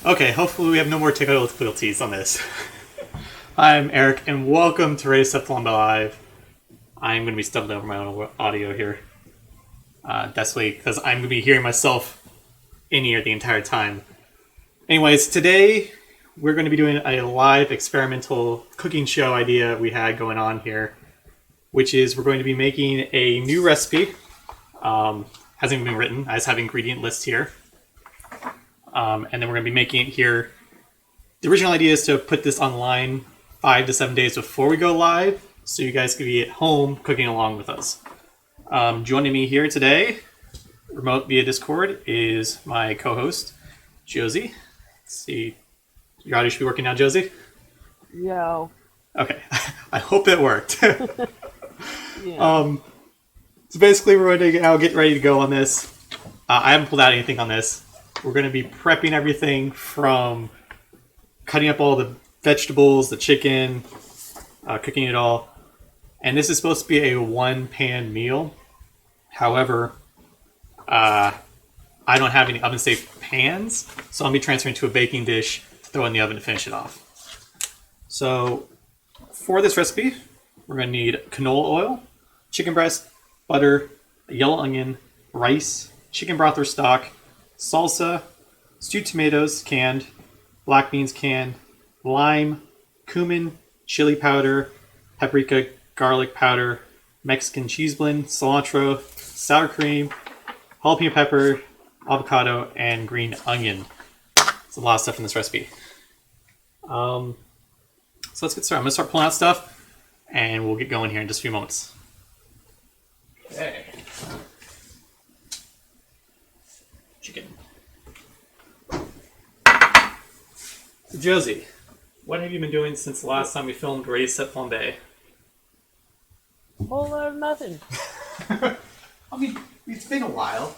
Okay, hopefully we have no more technical difficulties on this. I'm Eric, and welcome to Ready Set Flambé Live. I'm going to be stumbling over my own audio here. That's because I'm going to be hearing myself in here the entire time. Anyways, today we're going to be doing a live experimental cooking show idea we had going on here, which is we're going to be making a new recipe. Hasn't even been written. I just have ingredient lists here. And then we're going to be making it here. The original idea is to put this online 5 to 7 days before we go live, so you guys can be at home cooking along with us. Joining me here today, remote via Discord, is my co-host, Josie. Let's see, your audio should be working now, Josie? Yo. Okay, I hope that worked. Yeah. So basically we're going to now get ready to go on this. I haven't pulled out anything on this. We're going to be prepping everything from cutting up all the vegetables, the chicken, cooking it all. And this is supposed to be a one-pan meal. However, I don't have any oven-safe pans, so I'll be transferring to a baking dish to throw in the oven to finish it off. So for this recipe, we're going to need canola oil, chicken breast, butter, a yellow onion, rice, chicken broth or stock, salsa, stewed tomatoes canned, black beans canned, lime, cumin, chili powder, paprika, garlic powder, Mexican cheese blend, cilantro, sour cream, jalapeno pepper, avocado, and green onion. There's a lot of stuff in this recipe. So let's get started. I'm going to start pulling out stuff, and we'll get going here in just a few moments. Okay. Chicken. So Josie, what have you been doing since the last time we filmed Ready Set Flambé? Whole lot of nothing. I mean, it's been a while.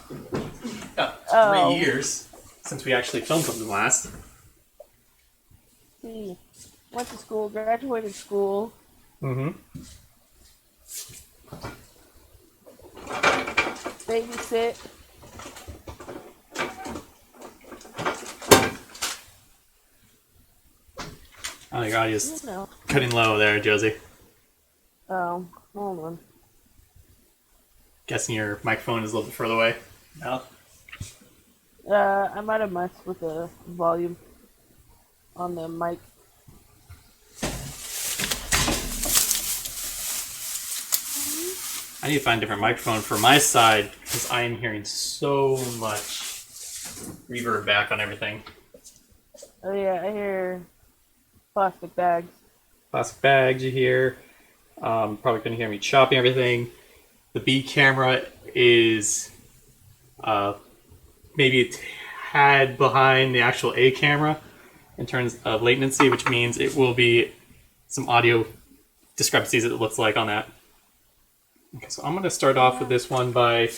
Oh. 3 years since we actually filmed something last. See, went to school, graduated school. Mm-hmm. Babysit. Oh, your audio's You know. cutting low there, Josie. Oh, hold on. Guessing your microphone is a little bit further away. No? I might have messed with the volume on the mic. I need to find a different microphone for my side because I am hearing so much reverb back on everything. Oh yeah, I hear plastic bags. Plastic bags you hear. Probably couldn't hear me chopping everything. The B camera is maybe a tad behind the actual A camera in terms of latency, which means it will be some audio discrepancies, it looks like, on that. Okay, so I'm going to start off with this one by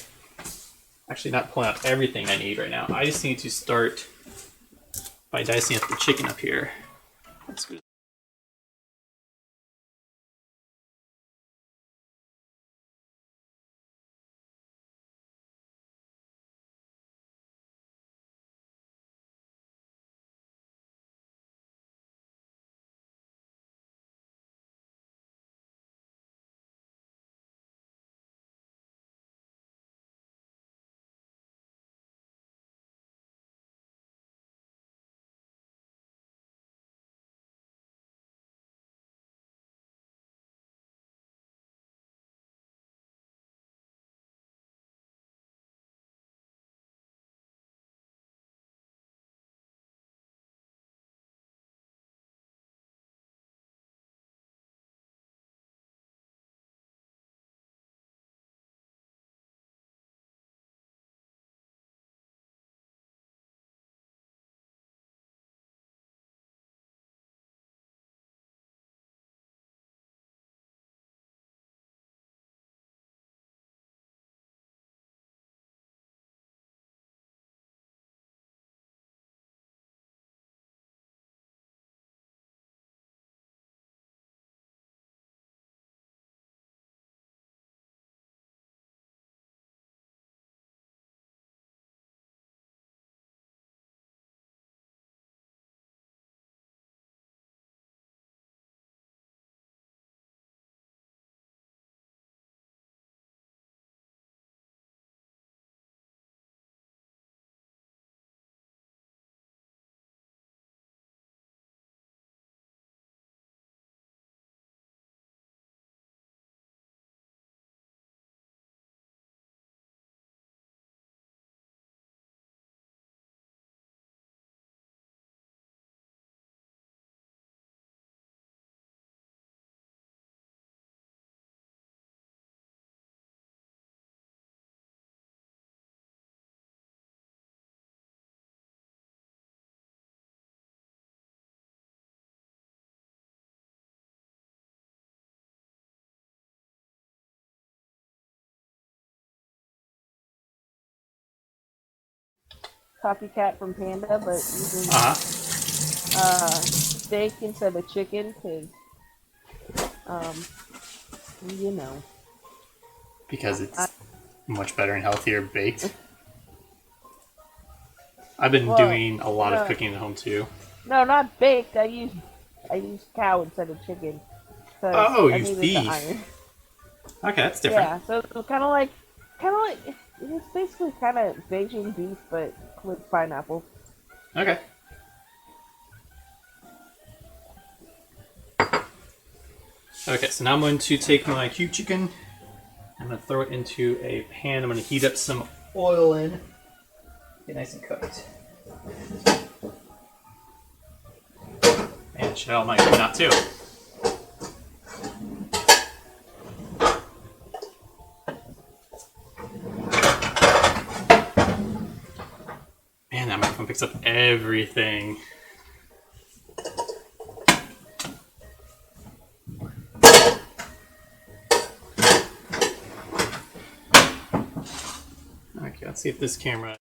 actually not pulling out everything I need right now. I just need to start by dicing up the chicken up here. Let's copycat from Panda, but using steak instead of chicken, because, you know. Because it's much better and healthier baked. I've been doing a lot of cooking at home too. No, not baked. I use cow instead of chicken. Oh, you use needed beef. the iron. Okay, that's different. Yeah, so kind of like it's basically kind of Beijing beef, but with pineapple. Okay. Okay, so now I'm going to take my cube chicken. I'm going to throw it into a pan. I'm going to heat up some oil in. Get nice and cooked. And Chanel might be not too. Man, that microphone picks up everything. Okay, let's see if this camera...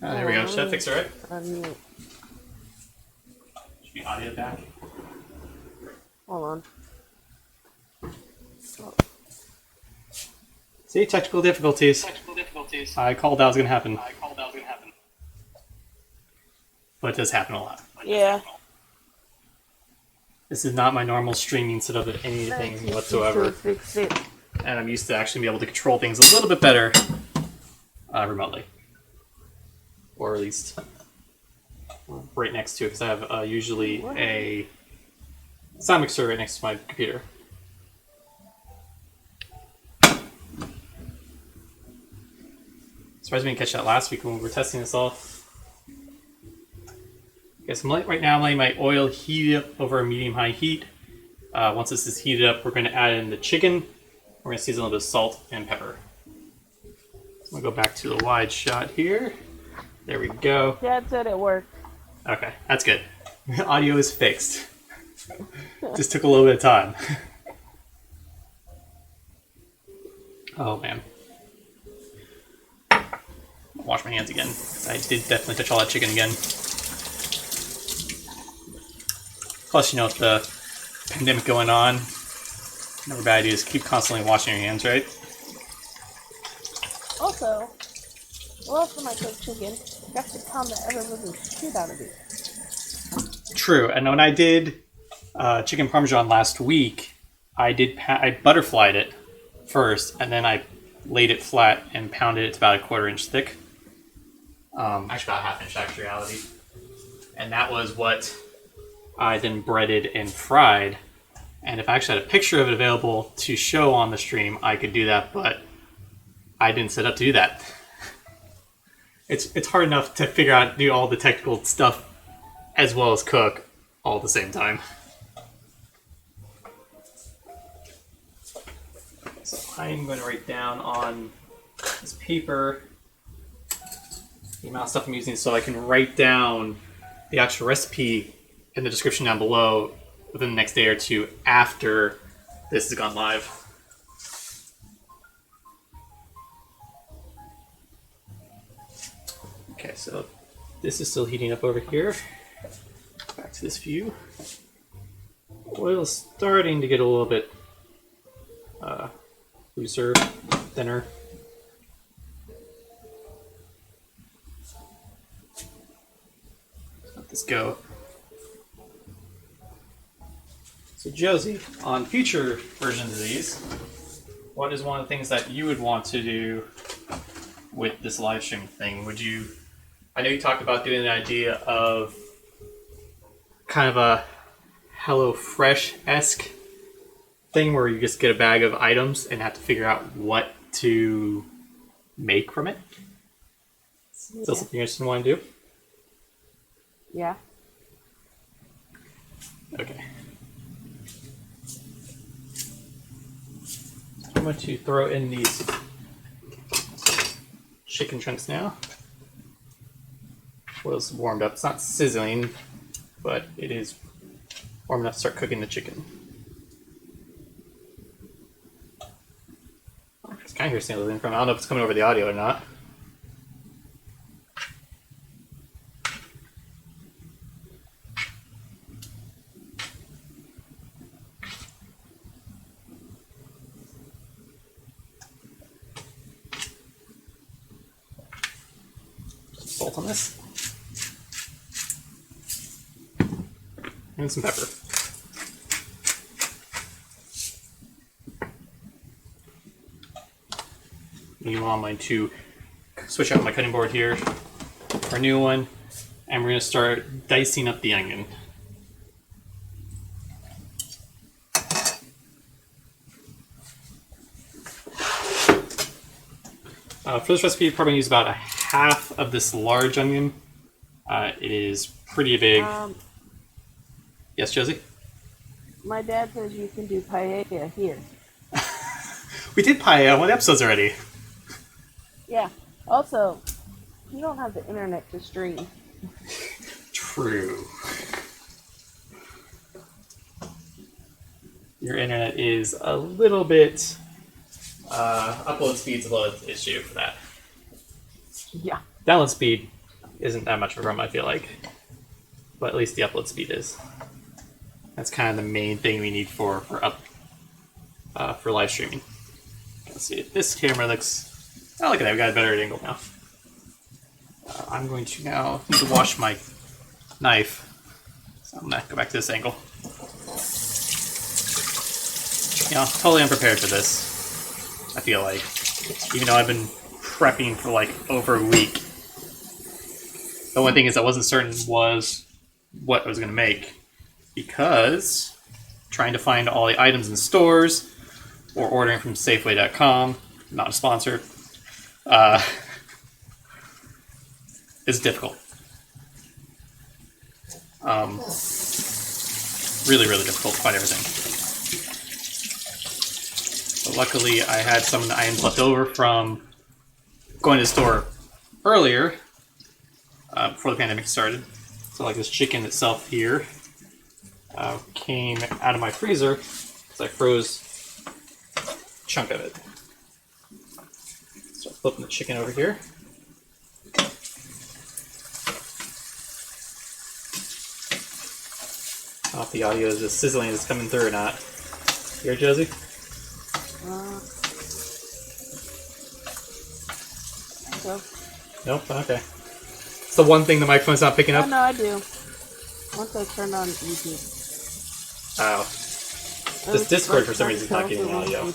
Oh, there we go. Should that fix it right? Should be audio back. Hold on. See, technical difficulties. I called that was going to happen. But it does happen a lot. Yeah. This is not my normal streaming setup of anything whatsoever. Fix it. And I'm used to actually be able to control things a little bit better remotely. Or at least right next to it, because I have usually a sound mixer right next to my computer. Surprised we didn't catch that last week when we were testing this all. Okay, so right now I'm letting my oil heat up over a medium-high heat. Once this is heated up, we're going to add in the chicken. We're going to season a little bit of salt and pepper. So I'm going to go back to the wide shot here. There we go. Dad said it worked. Okay, that's good. Audio is fixed. Just took a little bit of time. Oh man. I'll wash my hands again. I did definitely touch all that chicken again. Plus, you know, with the pandemic going on, never a bad idea is keep constantly washing your hands, right? Also, last time I cooked chicken, got the pound the ever living shit out of it. True, and when I did chicken parmesan last week, I butterflied it first, and then I laid it flat and pounded it to about a 1/4 inch thick. Actually, about 1/2 inch, actually, reality. And that was what I then breaded and fried. And if I actually had a picture of it available to show on the stream, I could do that, but I didn't set up to do that. It's hard enough to figure out, do all the technical stuff as well as cook all at the same time. So I'm going to write down on this paper the amount of stuff I'm using so I can write down the actual recipe in the description down below within the next day or two after this has gone live. Okay, so this is still heating up over here. Back to this view. Oil's starting to get a little bit looser, thinner. Let this go. So Josie, on future versions of these, what is one of the things that you would want to do with this live stream thing? Would you? I know you talked about doing the idea of kind of a HelloFresh-esque thing where you just get a bag of items and have to figure out what to make from it. Is that something you just want to do? Yeah. Okay. I'm going to throw in these chicken chunks now. Oil's warmed up. It's not sizzling, but it is warm enough to start cooking the chicken. I can kind of hear sizzling from. I don't know if it's coming over the audio or not. Salt on this. And some pepper. Meanwhile, I'm going to switch out my cutting board here for a new one, and we're going to start dicing up the onion. For this recipe, you're probably going to use about a half of this large onion. It is pretty big. Yes, Josie? My dad says you can do paella here. We did paella on 1 episodes already. Yeah. Also, you don't have the internet to stream. True. Your internet is a little bit... upload speed's a little issue for that. Yeah. Download speed isn't that much of a problem, I feel like. But at least the upload speed is. That's kind of the main thing we need for live streaming. Let's see, this camera looks... Oh, look at that, we got a better angle now. I'm going to now need to wash my knife. So I'm going to go back to this angle. You know, totally unprepared for this, I feel like. Even though I've been prepping for like over a week. The one thing is I wasn't certain was what I was going to make. Because trying to find all the items in stores or ordering from Safeway.com, not a sponsor, is difficult. Really, really difficult to find everything. But luckily, I had some of the items left over from going to the store earlier, before the pandemic started. So like this chicken itself here came out of my freezer because I froze a chunk of it. Start flipping the chicken over here. I don't know if the audio is just sizzling is coming through or not. You hear it, Josie? So. Nope, okay. It's the one thing the microphone's not picking up? Oh, no, I do. Once I turned on YouTube. Oh. This Discord for some reason is not getting audio.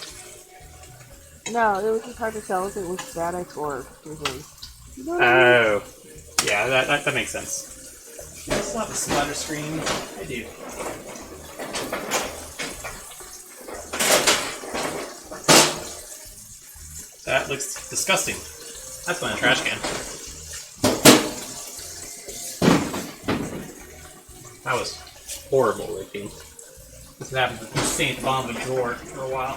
No, it was just hard to tell if it was static or something. Oh. Yeah, that makes sense. I still have a splatter screen. I do. That looks disgusting. That's going in a trash can. That was horrible looking. This happened with the same bottom of a drawer for a while.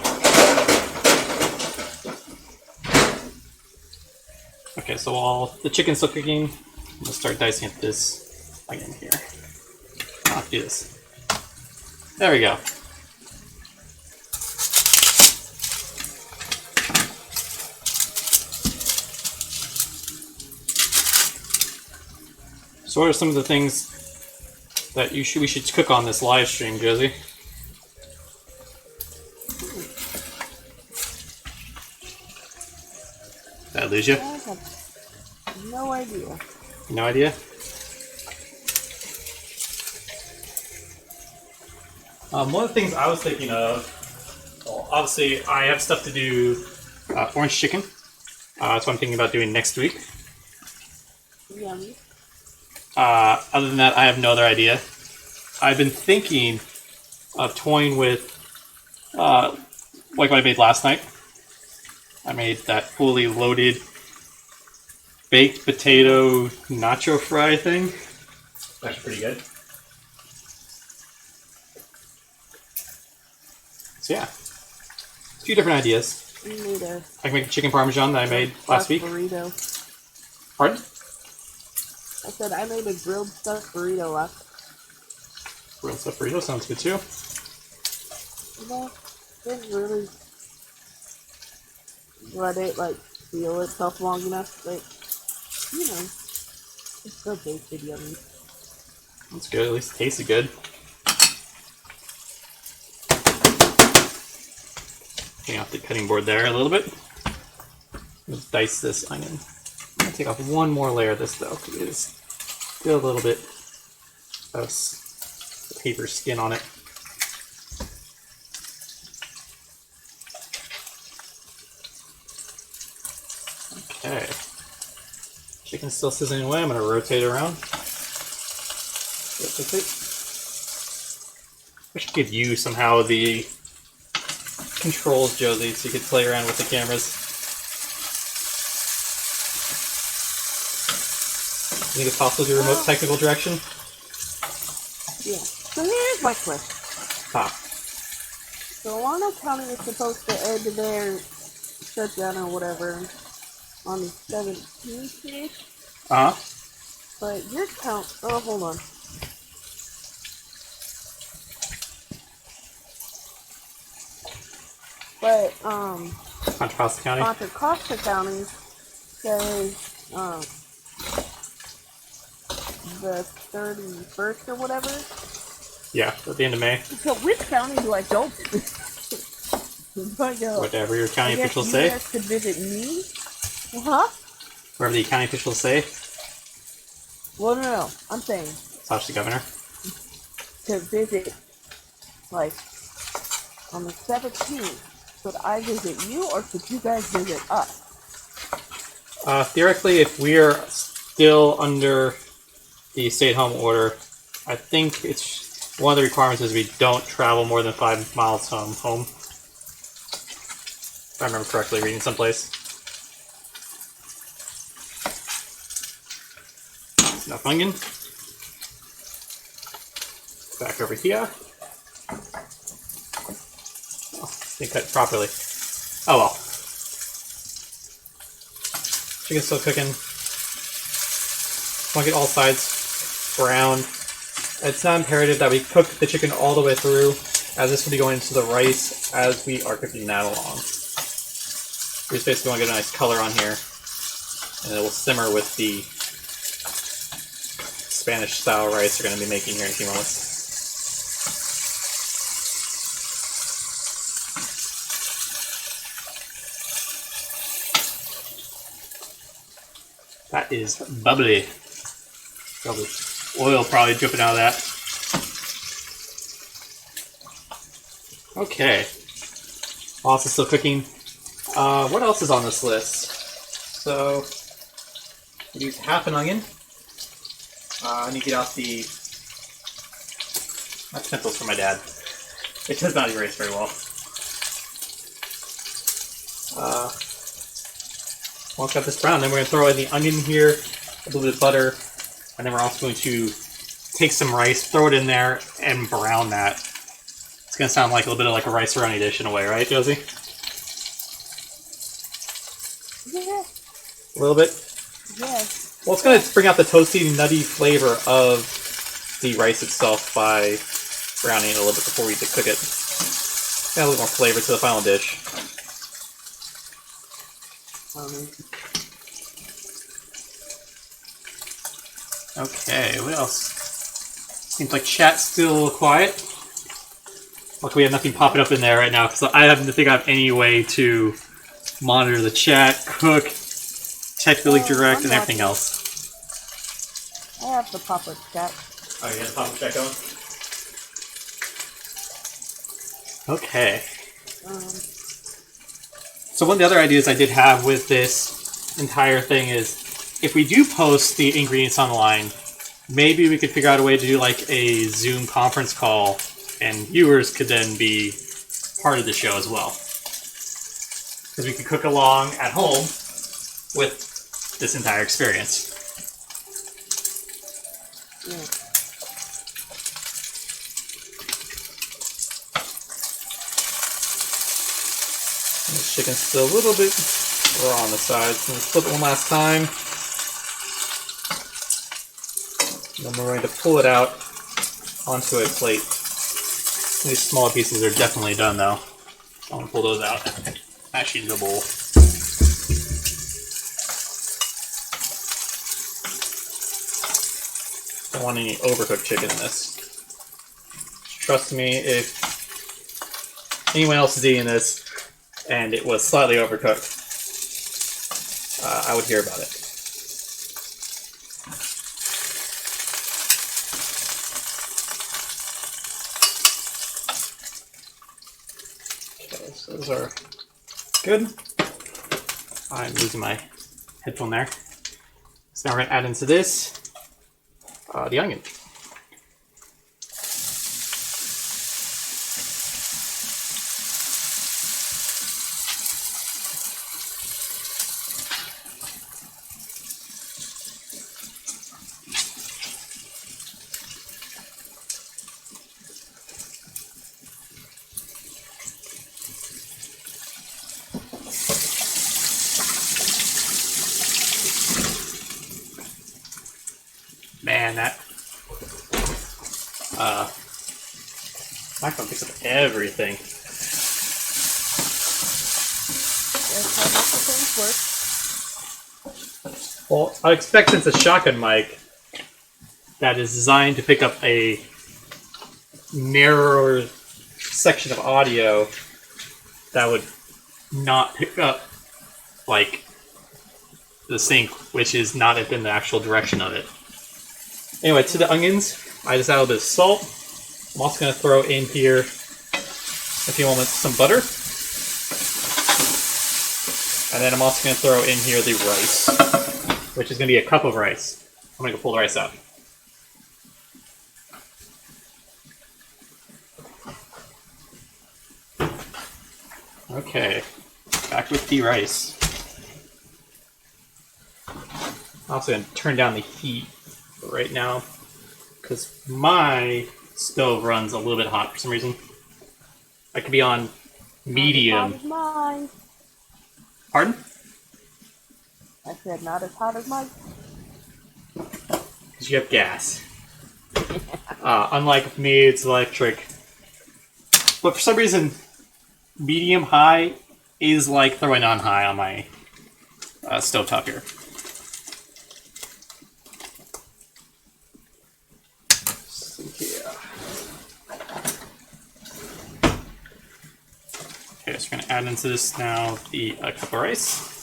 Okay, so while the chicken's still cooking, I'm going to start dicing up this onion here. I'll have to do this. There we go. So what are some of the things that we should cook on this live stream, Josie? Did I lose you? I have no idea. No idea? One of the things I was thinking of, well, obviously I have stuff to do orange chicken. That's what I'm thinking about doing next week. Yummy. Other than that, I have no other idea. I've been thinking of toying with, like what I made last night. I made that fully loaded baked potato nacho fry thing. That's pretty good. So yeah, a few different ideas. You made a I can make a chicken parmesan that I made last week. burrito. Pardon? I said I made a grilled stuffed burrito last. Grilled stuffed burrito sounds good too. You know, didn't really let it like feel itself long enough, but you know, it's still tasted yummy. That's good. At least it tasted good. Taking off the cutting board there a little bit. Let's dice this onion. I'm gonna take off one more layer of this though, because it is still a little bit of paper skin on it. Okay. Chicken's still sizzling away. I'm gonna rotate around. I should give you somehow the controls, Josie, so you could play around with the cameras. You think it's possible to do remote technical direction? Yeah. So here's my question. Ah. So Alana County is supposed to end their shutdown or whatever on the 17th-ish, Uh-huh. but your count. Oh, hold on. But Contra Costa County? Contra Costa County says the 31st or whatever. Yeah, at the end of May. So which county do I go to? Do I go? Whatever your county I guess officials you say. guys could visit me? Huh? Wherever the county officials say. Well, no. I'm saying Slash the governor. to visit, like, on the 17th. Should I visit you, or should you guys visit us? Theoretically, if we are still under the stay-at-home order, I think it's one of the requirements is we don't travel more than 5 miles from home. If I remember correctly, reading someplace. Enough onion. Back over here. Oh, didn't cut properly. Oh well. Chicken's still cooking. Want to get all sides brown. It's not imperative that we cook the chicken all the way through, as this will be going into the rice as we are cooking that along. We just basically want to get a nice color on here, and it will simmer with the Spanish-style rice we're going to be making here in a few moments. That is bubbly. Probably oil probably dripping out of that. Okay. Also still cooking. What else is on this list? So, we use half an onion. I need to get out the pencils for my dad. It does not erase very well. Once got this brown, then we're going to throw in the onion here, a little bit of butter, and then we're also going to take some rice, throw it in there, and brown that. It's going to sound like a little bit of like a rice-a-roni dish in a way, right, Josie? Yeah. A little bit? Yes. Well, it's going to bring out the toasty, nutty flavor of the rice itself by browning it a little bit before we cook it. Add a little more flavor to the final dish. Okay, what else? Seems like chat's still a little quiet. Luckily, we have nothing popping up in there right now because I don't think I have any way to monitor the chat, cook, technically direct, I'm and everything watching. else. I have the pop-up chat. Oh, you got the pop-up chat going? Okay. So one of the other ideas I did have with this entire thing is, if we do post the ingredients online, maybe we could figure out a way to do like a Zoom conference call, and viewers could then be part of the show as well. Because we could cook along at home with this entire experience. Yeah. This chicken's still a little bit raw on the sides. So let's flip it one last time. Then we're going to pull it out onto a plate. These smaller pieces are definitely done though. I want to pull those out. Actually, in the bowl. Don't want any overcooked chicken in this. Trust me, if anyone else is eating this and it was slightly overcooked, I would hear about it. Okay, so those are good. I'm losing my headphone there. So now we're going to add into this the onion. Man, that microphone picks up everything. That's how microphones work. Well, I expect since it's a shotgun mic that is designed to pick up a narrower section of audio that would not pick up like the sync, which is not in the actual direction of it. Anyway, to the onions, I just added a bit of salt. I'm also going to throw in here, if you want, some butter. And then I'm also going to throw in here the rice, which is going to be a cup of rice. I'm going to go pull the rice out. Okay, back with the rice. I'm also going to turn down the heat right now because my stove runs a little bit hot for some reason. I could be on medium. Not as hot as mine. Pardon? I said not as hot as mine. Because you have gas. Unlike me, it's electric. But for some reason, medium high is like throwing on high on my stovetop here. Okay, so we're going to add into this now the cup of rice.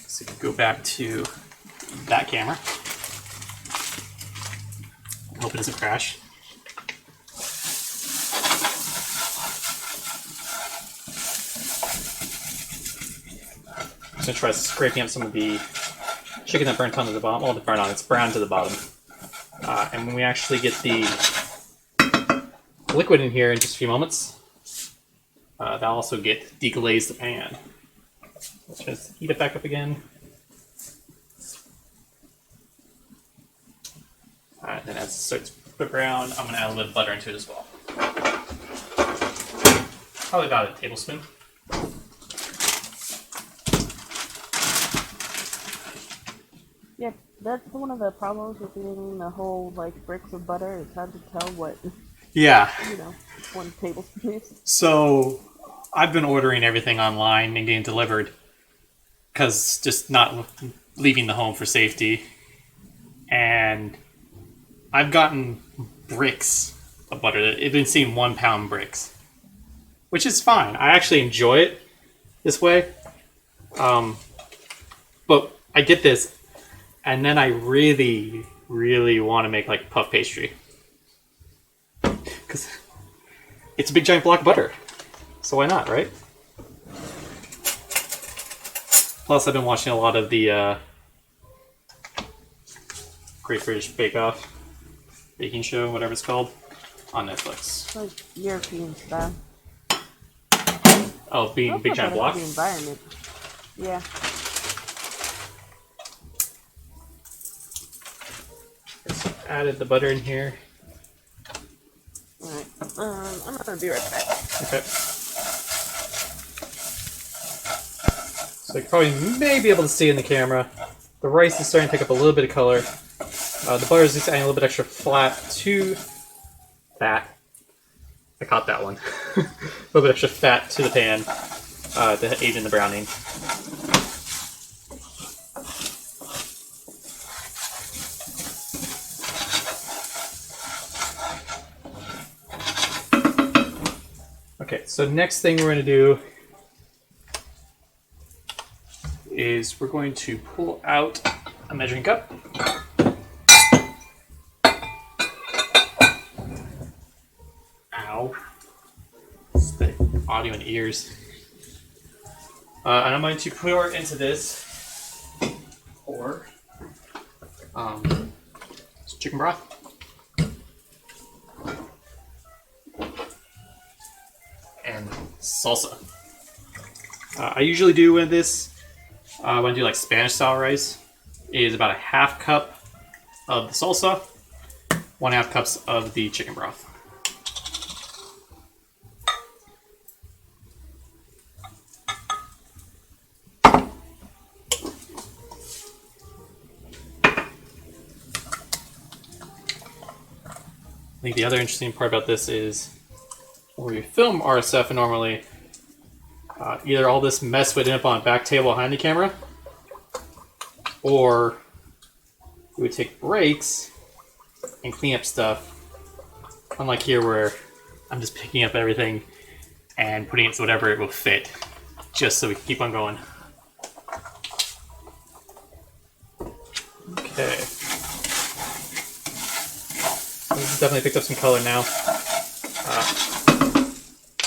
So go back to that camera. I hope it doesn't crash. I'm just going to try scraping up some of the chicken that burnt onto the bottom. Well, burnt on, it's brown to the bottom. And when we actually get the liquid in here in just a few moments, that'll also get deglaze the pan. Let's just heat it back up again. And then as it starts to brown, I'm going to add a little bit of butter into it as well. Probably about a tablespoon. Yeah, that's one of the problems with eating the whole like bricks of butter. It's hard to tell what, Yeah. 1 tablespoon is. So I've been ordering everything online and getting delivered because just not leaving the home for safety. And I've gotten bricks of butter. I've been seeing 1 pound bricks. which is fine. I actually enjoy it this way. But I get this, and then I really, really want to make like puff pastry. Because it's a big giant block of butter. So why not, right? Plus, I've been watching a lot of the Great British Bake Off baking show, whatever it's called, on Netflix. Like European style. Oh, being big giant block? The environment. Yeah. Just added the butter in here. Alright. I'm gonna be right back. Okay. So you probably may be able to see in the camera. The rice is starting to pick up a little bit of color. The butter is just adding a little bit extra fat to that. I caught that one. A little bit extra fat to the pan to aid in the browning. Okay, so next thing we're going to do is we're going to pull out a measuring cup. Ow. It's the audio and ears. And I'm going to pour into this pour chicken broth. And salsa. I usually do with this, when I do like Spanish style rice, is about a half cup of the salsa, 1/2 cups of the chicken broth. I think the other interesting part about this is when we film RSF normally, either all this mess would end up on a back table behind the camera, or we would take breaks and clean up stuff. Unlike here where I'm just picking up everything and putting it so whatever it will fit, just so we can keep on going. Okay. This has definitely picked up some color now.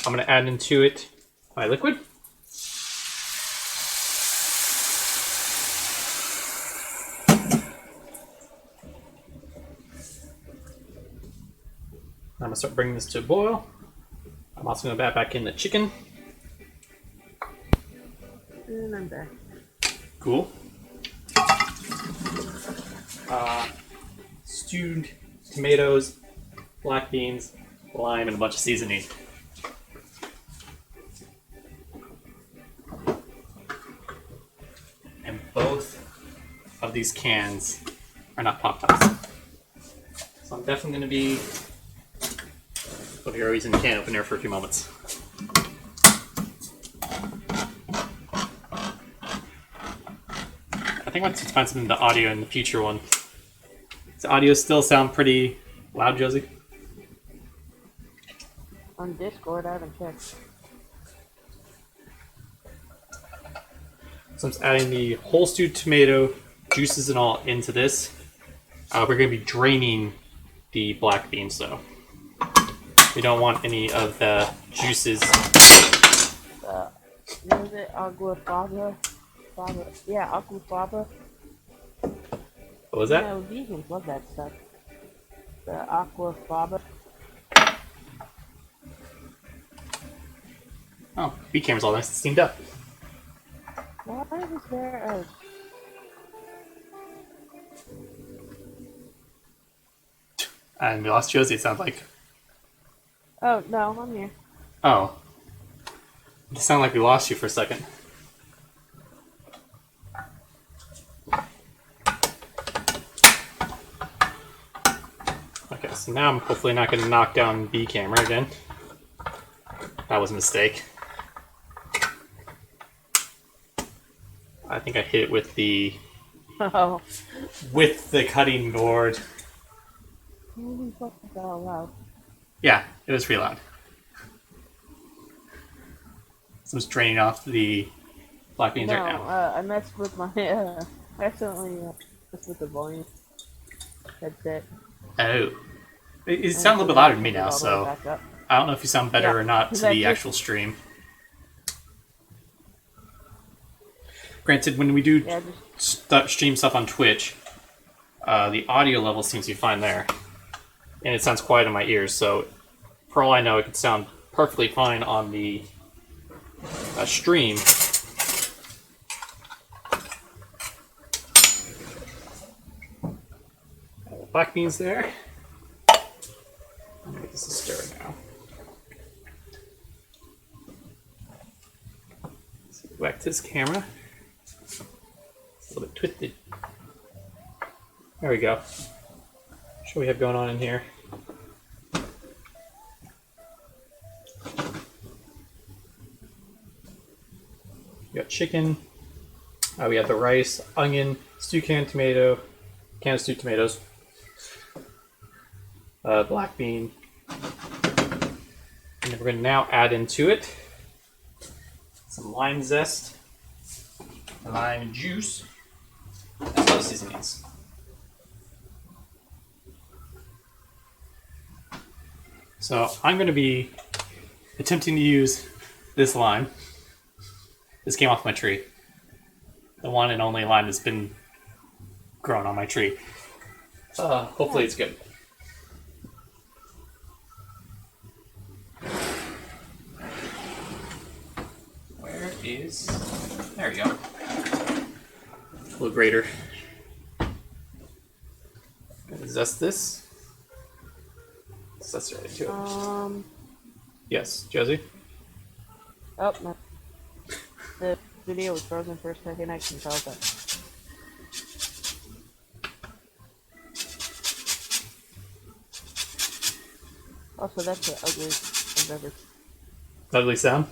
I'm going to add into it my liquid. I'm going to start bringing this to a boil. I'm also going to add back in the chicken. And I'm back. Cool. Stewed tomatoes, black beans, lime, and a bunch of seasoning. And both of these cans are not pop tops. So I'm definitely going to be over here using the can opener for a few moments. I think I want to find something in the audio in the future one. Does the audio still sound pretty loud, Josie? On Discord, I haven't checked. So I'm just adding the whole stewed tomato, juices and all, into this. We're going to be draining the black beans, though. We don't want any of the juices. What is it? Agua faba? Yeah, agua faba. What was that? You know, vegans love that stuff. The aqua faba. Oh, B camera's all nice and steamed up. Why was there a... And we lost Josie, it sounds like. Oh, no, I'm here. Oh. It sounded like we lost you for a second. Okay, so now I'm hopefully not going to knock down B camera again. That was a mistake. I think I hit it with the Oh. cutting board. Holy fuck, that out loud. Yeah, it was pretty loud. So it's draining off the black beans right now. I messed with my accidentally messed with the volume headset. Oh. It sounds a little bit louder to me now, so I don't know if you sound better or not to the actual stream. Granted, when we do stream stuff on Twitch, the audio level seems to be fine there. And it sounds quiet in my ears, so for all I know, it could sound perfectly fine on the stream. Black beans there. I'm gonna make this a stir now. Let's go back to this camera. It's a little bit twisted. There we go. What we have going on in here? We got chicken. We have the rice, onion, stewed canned tomato, can of stewed tomatoes. Black bean, and then we're going to now add into it some lime zest, lime juice, as well as seasonings. So I'm going to be attempting to use this lime. This came off my tree. The one and only lime that's been grown on my tree. Hopefully it's good. There we go. A little greater. Gonna zest this. Zest right into it. Yes, Josie? Oh, no. The video was frozen for a second. I can tell that. Also, that's the ugliest I've ever. Ugly sound?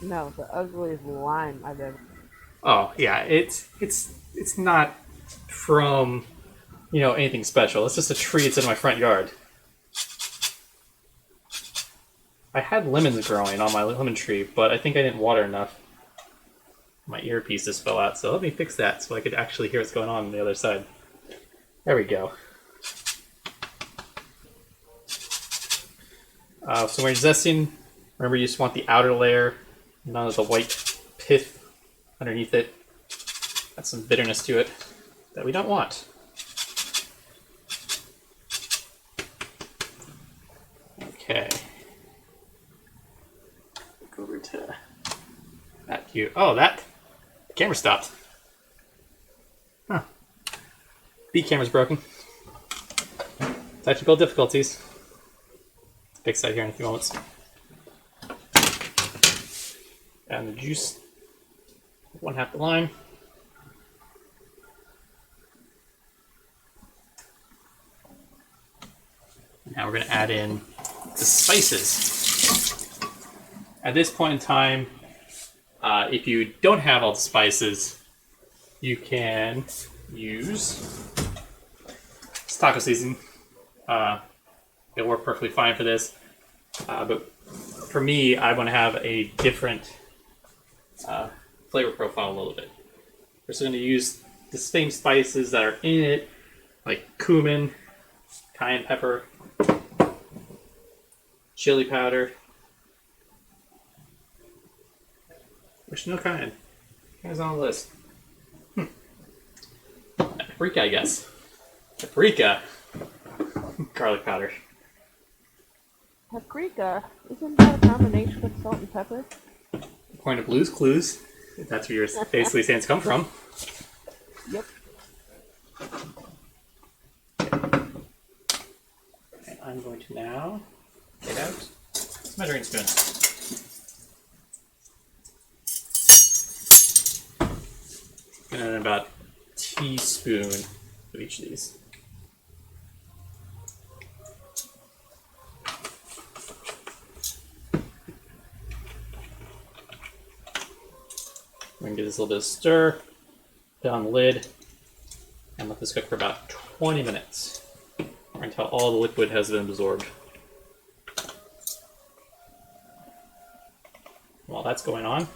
No, the ugliest lime I've ever. Oh yeah, it's not from anything special. It's just a tree that's in my front yard. I had lemons growing on my lemon tree, but I think I didn't water enough. My earpiece just fell out, so let me fix that so I could actually hear what's going on the other side. There we go. So when you're zesting, remember you just want the outer layer, none of the white pith underneath it. That's some bitterness to it that we don't want. Okay. Go over to that view. Oh, the camera stopped. Huh. B camera's broken. Technical difficulties. Fix that here in a few moments. And the juice, 1/2 the lime. Now we're going to add in the spices. At this point in time, if you don't have all the spices, you can use taco seasoning. It'll work perfectly fine for this. But for me, I want to have a different flavor profile a little bit. We're still going to use the same spices that are in it, like cumin, cayenne pepper, chili powder. There's no cayenne. Cayenne's on the list. Paprika, I guess. Paprika. Garlic powder. Paprika? Isn't that a combination of salt and pepper? Point of Blue's Clues. If that's where your basically sayings come from. Yep. And I'm going to now get out this measuring spoon. And then about a teaspoon of each of these. We're going to give this a little bit of stir, put on the lid, and let this cook for about 20 minutes, or until all the liquid has been absorbed. that's going on,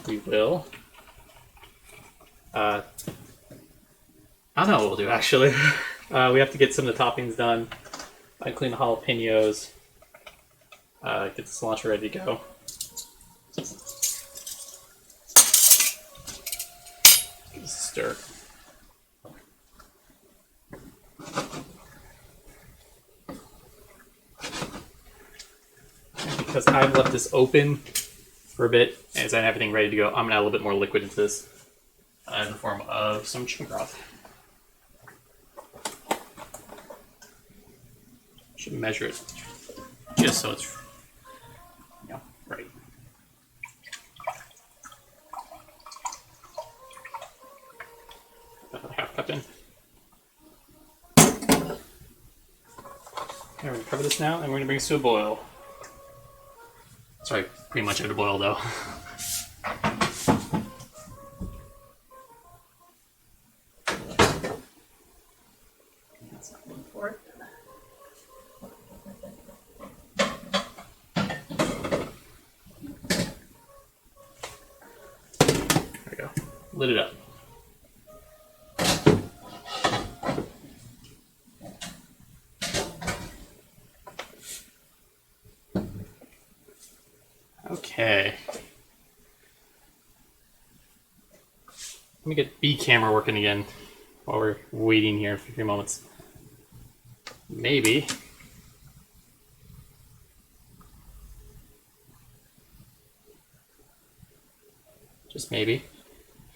we will... I don't know what we'll do, actually. We have to get some of the toppings done. I clean the jalapenos. Get the cilantro ready to go. Give this a stir. And because I've left this open for a bit, as I have everything ready to go, I'm going to add a little bit more liquid into this in the form of some chicken broth. Should measure it just so it's right. Put a half cup in. Okay, we're going to cover this now and we're going to bring this to a boil. Sorry, pretty much at a boil though. That's not good for it. There we go. Lit it up. Okay. Let me get B camera working again while we're waiting here for a few moments. Maybe. Just maybe.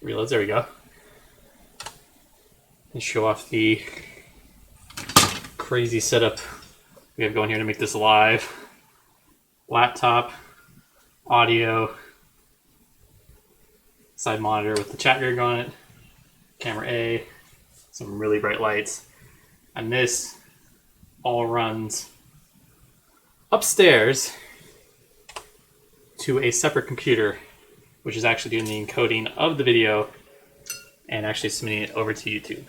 Reloads, there we go. And show off the crazy setup we have going here to make this live. Laptop, audio, side monitor with the chat rig on it, camera A, some really bright lights, and this all runs upstairs to a separate computer, which is actually doing the encoding of the video and actually submitting it over to YouTube.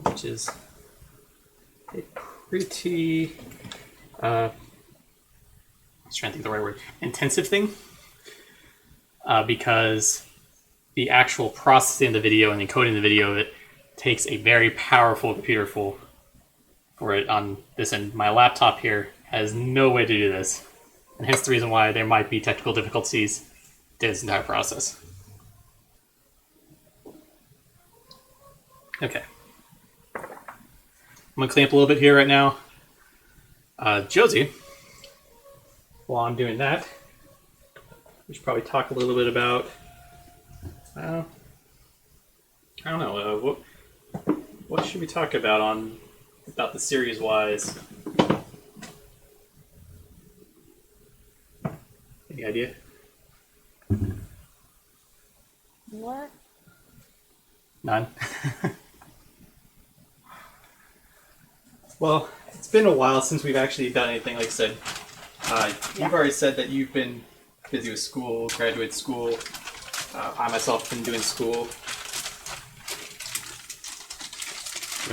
Which is a pretty, I was trying to think of the right word, intensive thing, because the actual processing the video and encoding the video, it takes a very powerful computer for it on this end. My laptop here has no way to do this, and hence the reason why there might be technical difficulties in this entire process. Okay. I'm gonna clean up a little bit here right now. Josie, while I'm doing that, we should probably talk a little bit about, I don't know, what should we talk about about the series wise? Any idea? What? None. Well, it's been a while since we've actually done anything. Like I said, you've already said that you've been busy with school, graduate school. I myself have been doing school,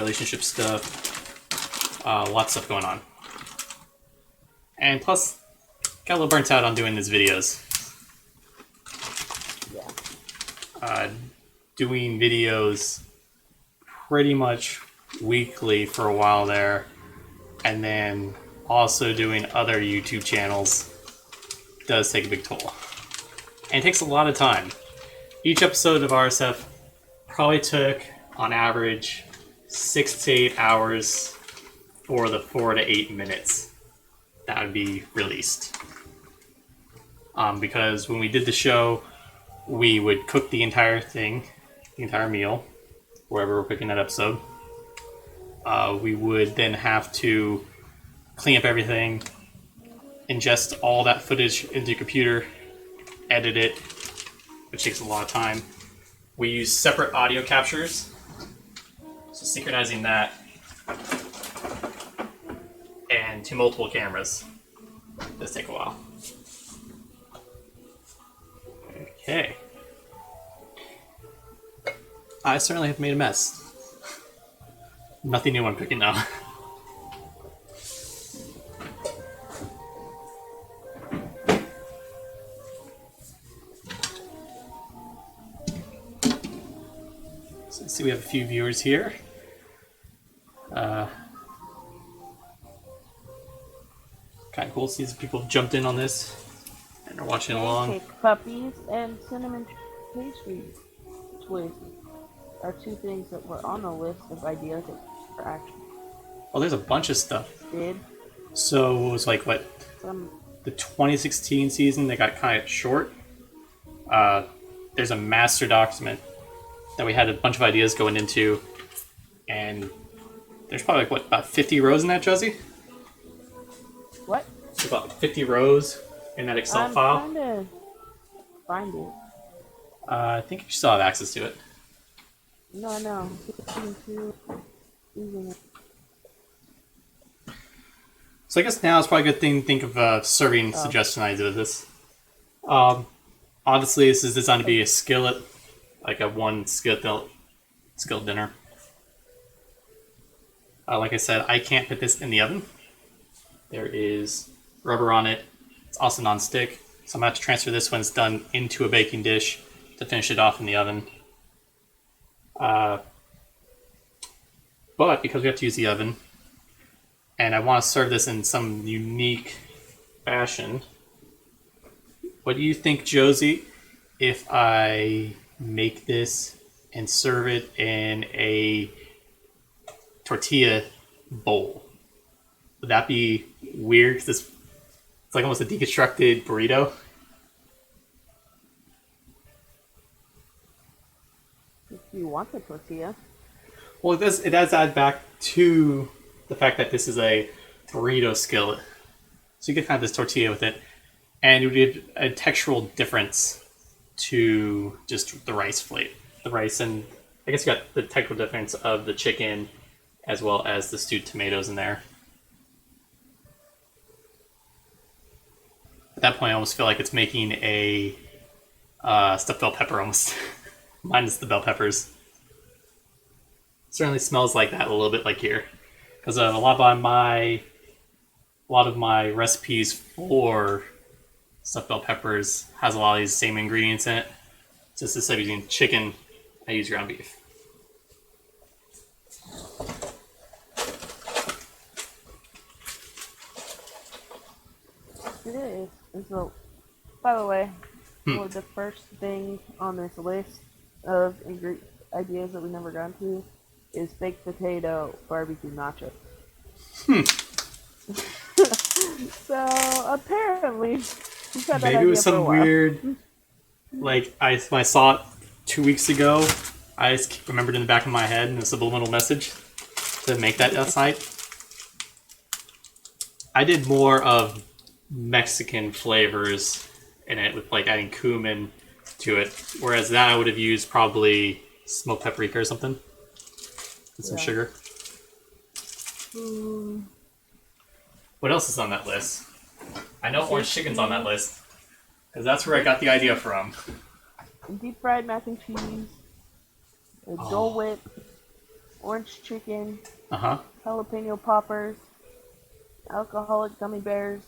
relationship stuff, lots of stuff going on. And plus, got a little burnt out on doing these videos. Yeah. Doing videos pretty much weekly for a while there, and then also doing other YouTube channels does take a big toll. And it takes a lot of time. Each episode of RSF probably took, on average, 6 to 8 hours for the 4 to 8 minutes that would be released. Because when we did the show, we would cook the entire thing, the entire meal, wherever we're cooking that episode. We would then have to clean up everything, ingest all that footage into your computer, edit it, which takes a lot of time. We use separate audio captures, so synchronizing that, and to multiple cameras does take a while. Okay. I certainly have made a mess. Nothing new I'm cooking now. So let's see, we have a few viewers here. Kind of cool to see some people jumped in on this and are watching along. Pancake puppies and cinnamon pastry twists are two things that were on the list of ideas for action. Oh, there's a bunch of stuff. Did So it was like, what, the 2016 season, they got kind of short. There's a master document that we had a bunch of ideas going into, and there's probably like, what, about 50 rows in that, Josie? What? There's about 50 rows in that Excel file. I'm trying to find it. I think you still have access to it. No. Using it. So I guess now is probably a good thing to think of serving suggestion ideas with this. Obviously, this is designed to be a skillet, like a one skillet dinner. Like I said, I can't put this in the oven. There is rubber on it. It's also non-stick, so I'm going to have to transfer this when it's done into a baking dish to finish it off in the oven. But because we have to use the oven, and I want to serve this in some unique fashion, what do you think, Josie, if I make this and serve it in a tortilla bowl? Would that be weird? Because it's like almost a deconstructed burrito. If you want the tortilla. Well, it does add back to the fact that this is a burrito skillet. So you get kind of this tortilla with it, and you would give a textural difference to just the rice plate. The rice, and I guess you got the textural difference of the chicken as well as the stewed tomatoes in there. At that point, I almost feel like it's making a stuffed bell pepper almost, minus the bell peppers. Certainly smells like that a little bit, like here, because a lot of my recipes for stuffed bell peppers has a lot of these same ingredients in it. Just instead of using chicken, I use ground beef. It is. And so, by the way, one of the first things on this list of ideas that we never got to is baked potato barbecue nachos. So apparently, we've had that Maybe it idea was for a some while. weird, like when I saw it 2 weeks ago, I just remembered in the back of my head in a subliminal message to make that outside. I did more of Mexican flavors in it with like adding cumin to it, whereas that I would have used probably smoked paprika or something and some sugar. What else is on that list? I know orange chicken's on that list because that's where I got the idea from. Deep fried mac and cheese, Dole Whip, orange chicken, jalapeno poppers, alcoholic gummy bears,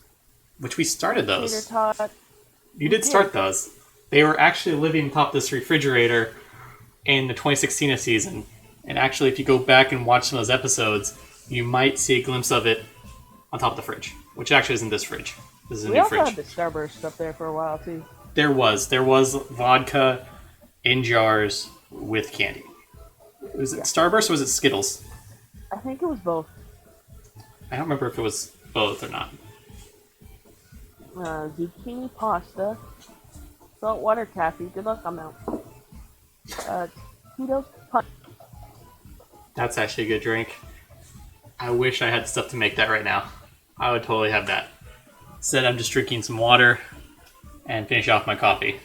which we started those. tater tot. You did start those. They were actually living atop this refrigerator in the 2016 season. And actually, if you go back and watch some of those episodes, you might see a glimpse of it on top of the fridge, which actually isn't this fridge. This is a new fridge. We also had the Starburst stuff there for a while, too. There was vodka in jars with candy. Was it Starburst or was it Skittles? I think it was both. I don't remember if it was both or not. Zucchini pasta, saltwater taffy. Good luck on that. Tito's punch. That's actually a good drink. I wish I had stuff to make that right now. I would totally have that. Instead, I'm just drinking some water and finish off my coffee.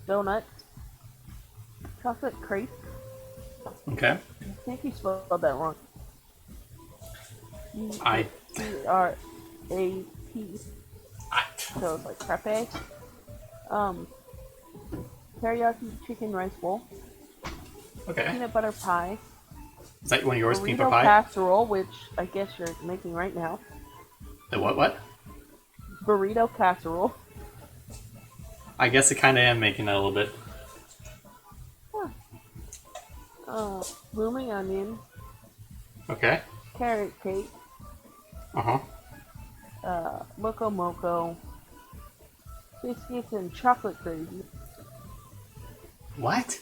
Donut. Chocolate crepe. Okay. I think you spelled that wrong. C-R-A-P. So it's like crepe. Teriyaki chicken rice bowl. Okay. Peanut butter pie. Is that one of yours, peanut butter Burrito pie? casserole, which I guess you're making right now. The what? Burrito casserole. I guess I kind of am making that a little bit. Blooming onion, Okay. carrot cake, Uh-huh. loco moco, biscuits and chocolate gravy. What?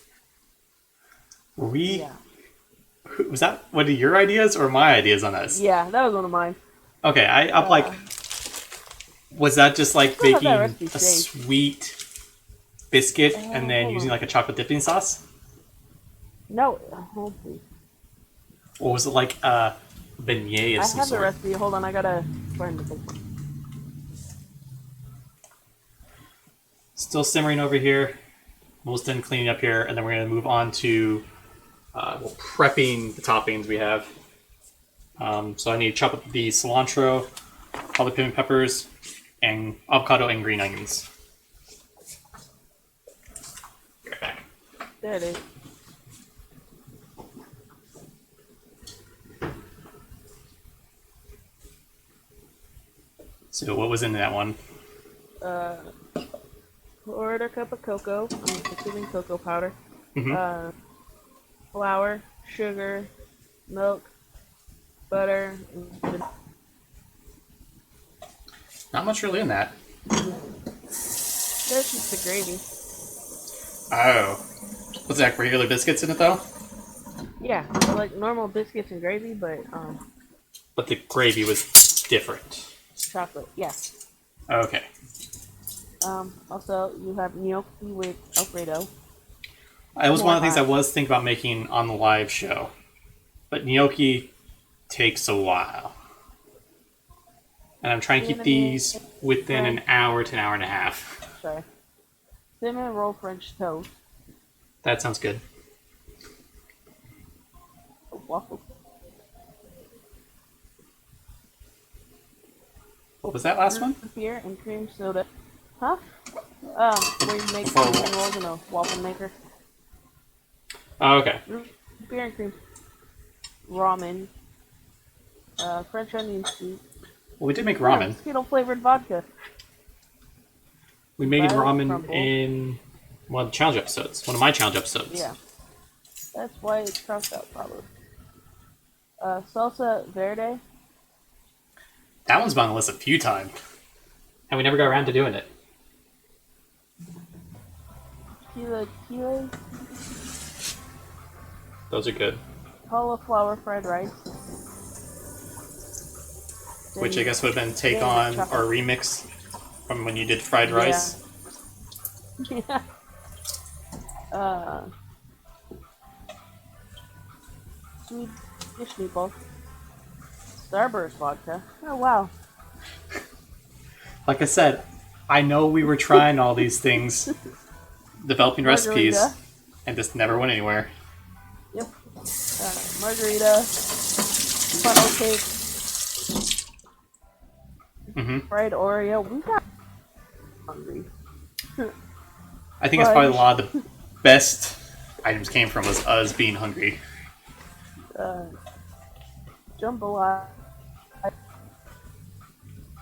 Were we... Yeah. Was that one of your ideas or my ideas on this? Yeah, that was one of mine. Okay, I'm like... Was that just like still have baking that recipe a saved. sweet biscuit and then hold using on. like a chocolate dipping sauce? No, hold please. Or was it like a beignet of I some have the sort? recipe. Hold on, I gotta find the thing. Still simmering over here. Almost done cleaning up here, and then we're going to move on to prepping the toppings we have. So I need to chop up the cilantro, jalapeno peppers, and avocado and green onions. Be right back. There it is. So what was in that one? Quarter cup of cocoa. I'm assuming cocoa powder. Mhm. Flour, sugar, milk, butter, and Not much really in that. there's just the gravy. Oh. Was that regular biscuits in it though? Yeah, like normal biscuits and gravy, but But the gravy was different. chocolate. Yeah. Okay. Also, you have gnocchi with Alfredo. It was one of the things I More was thinking about making on the live show. But gnocchi takes a while. And I'm trying to keep these within an hour to an hour and a half. Sorry. Cinnamon roll French toast. That sounds good. Waffle. What was that last one? Beer and cream soda. Huh? Where you make cinnamon rolls in a waffle maker. Oh, okay. Beer and cream. Ramen. French onion soup. Well, we did make ramen. Skittle flavored vodka. We made Fries, ramen crumble. in one of the challenge episodes. One of my challenge episodes. Yeah. That's why it's crossed out, probably. Salsa verde. That one's been on the list a few times. And we never got around to doing it. Chilaquiles. Those are good. Cauliflower fried rice. Which I guess would have been take Yeah, on chocolate. our remix from when you did fried rice. Yeah. Swedish meatballs. Starburst vodka. Oh wow. Like I said, I know we were trying all these things, developing recipes, Margarita. and just never went anywhere. Yep. Margarita. Funnel cake. Mm-hmm. Fried Oreo. We got hungry. I think that's probably a lot of the best items came from was us being hungry. Jambalaya.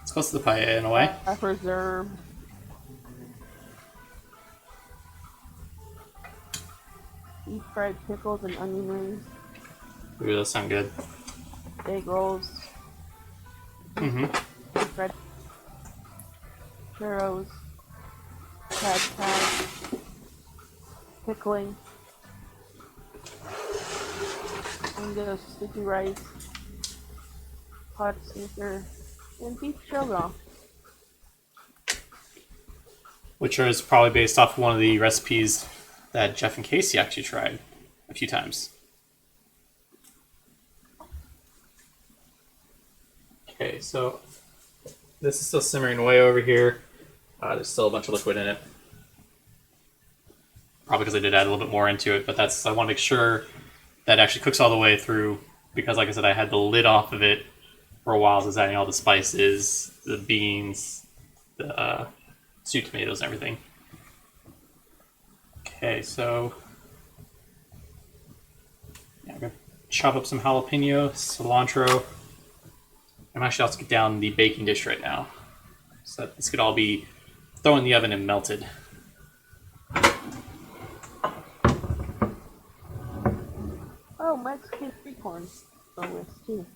It's close to the pie in a way. Preserve. Deep fried pickles and onion rings. Ooh, those sound good. Egg rolls. Mm-hmm. Deep fried churros. Pad thai. Pickling. Mango sticky rice. Hot sneaker. And beef stroganoff. Which is probably based off one of the recipes that Jeff and Casey actually tried a few times. Okay, so this is still simmering away over here. There's still a bunch of liquid in it. Probably because I did add a little bit more into it, but that's I want to make sure that it actually cooks all the way through because, like I said, I had the lid off of it for a while. So I was adding all the spices, the beans, the sweet tomatoes, and everything. Okay, so yeah, I'm gonna chop up some jalapeno, cilantro. I'm actually also get down the baking dish right now, so that this could all be thrown in the oven and melted. Oh, Mexican sweet corn on this too.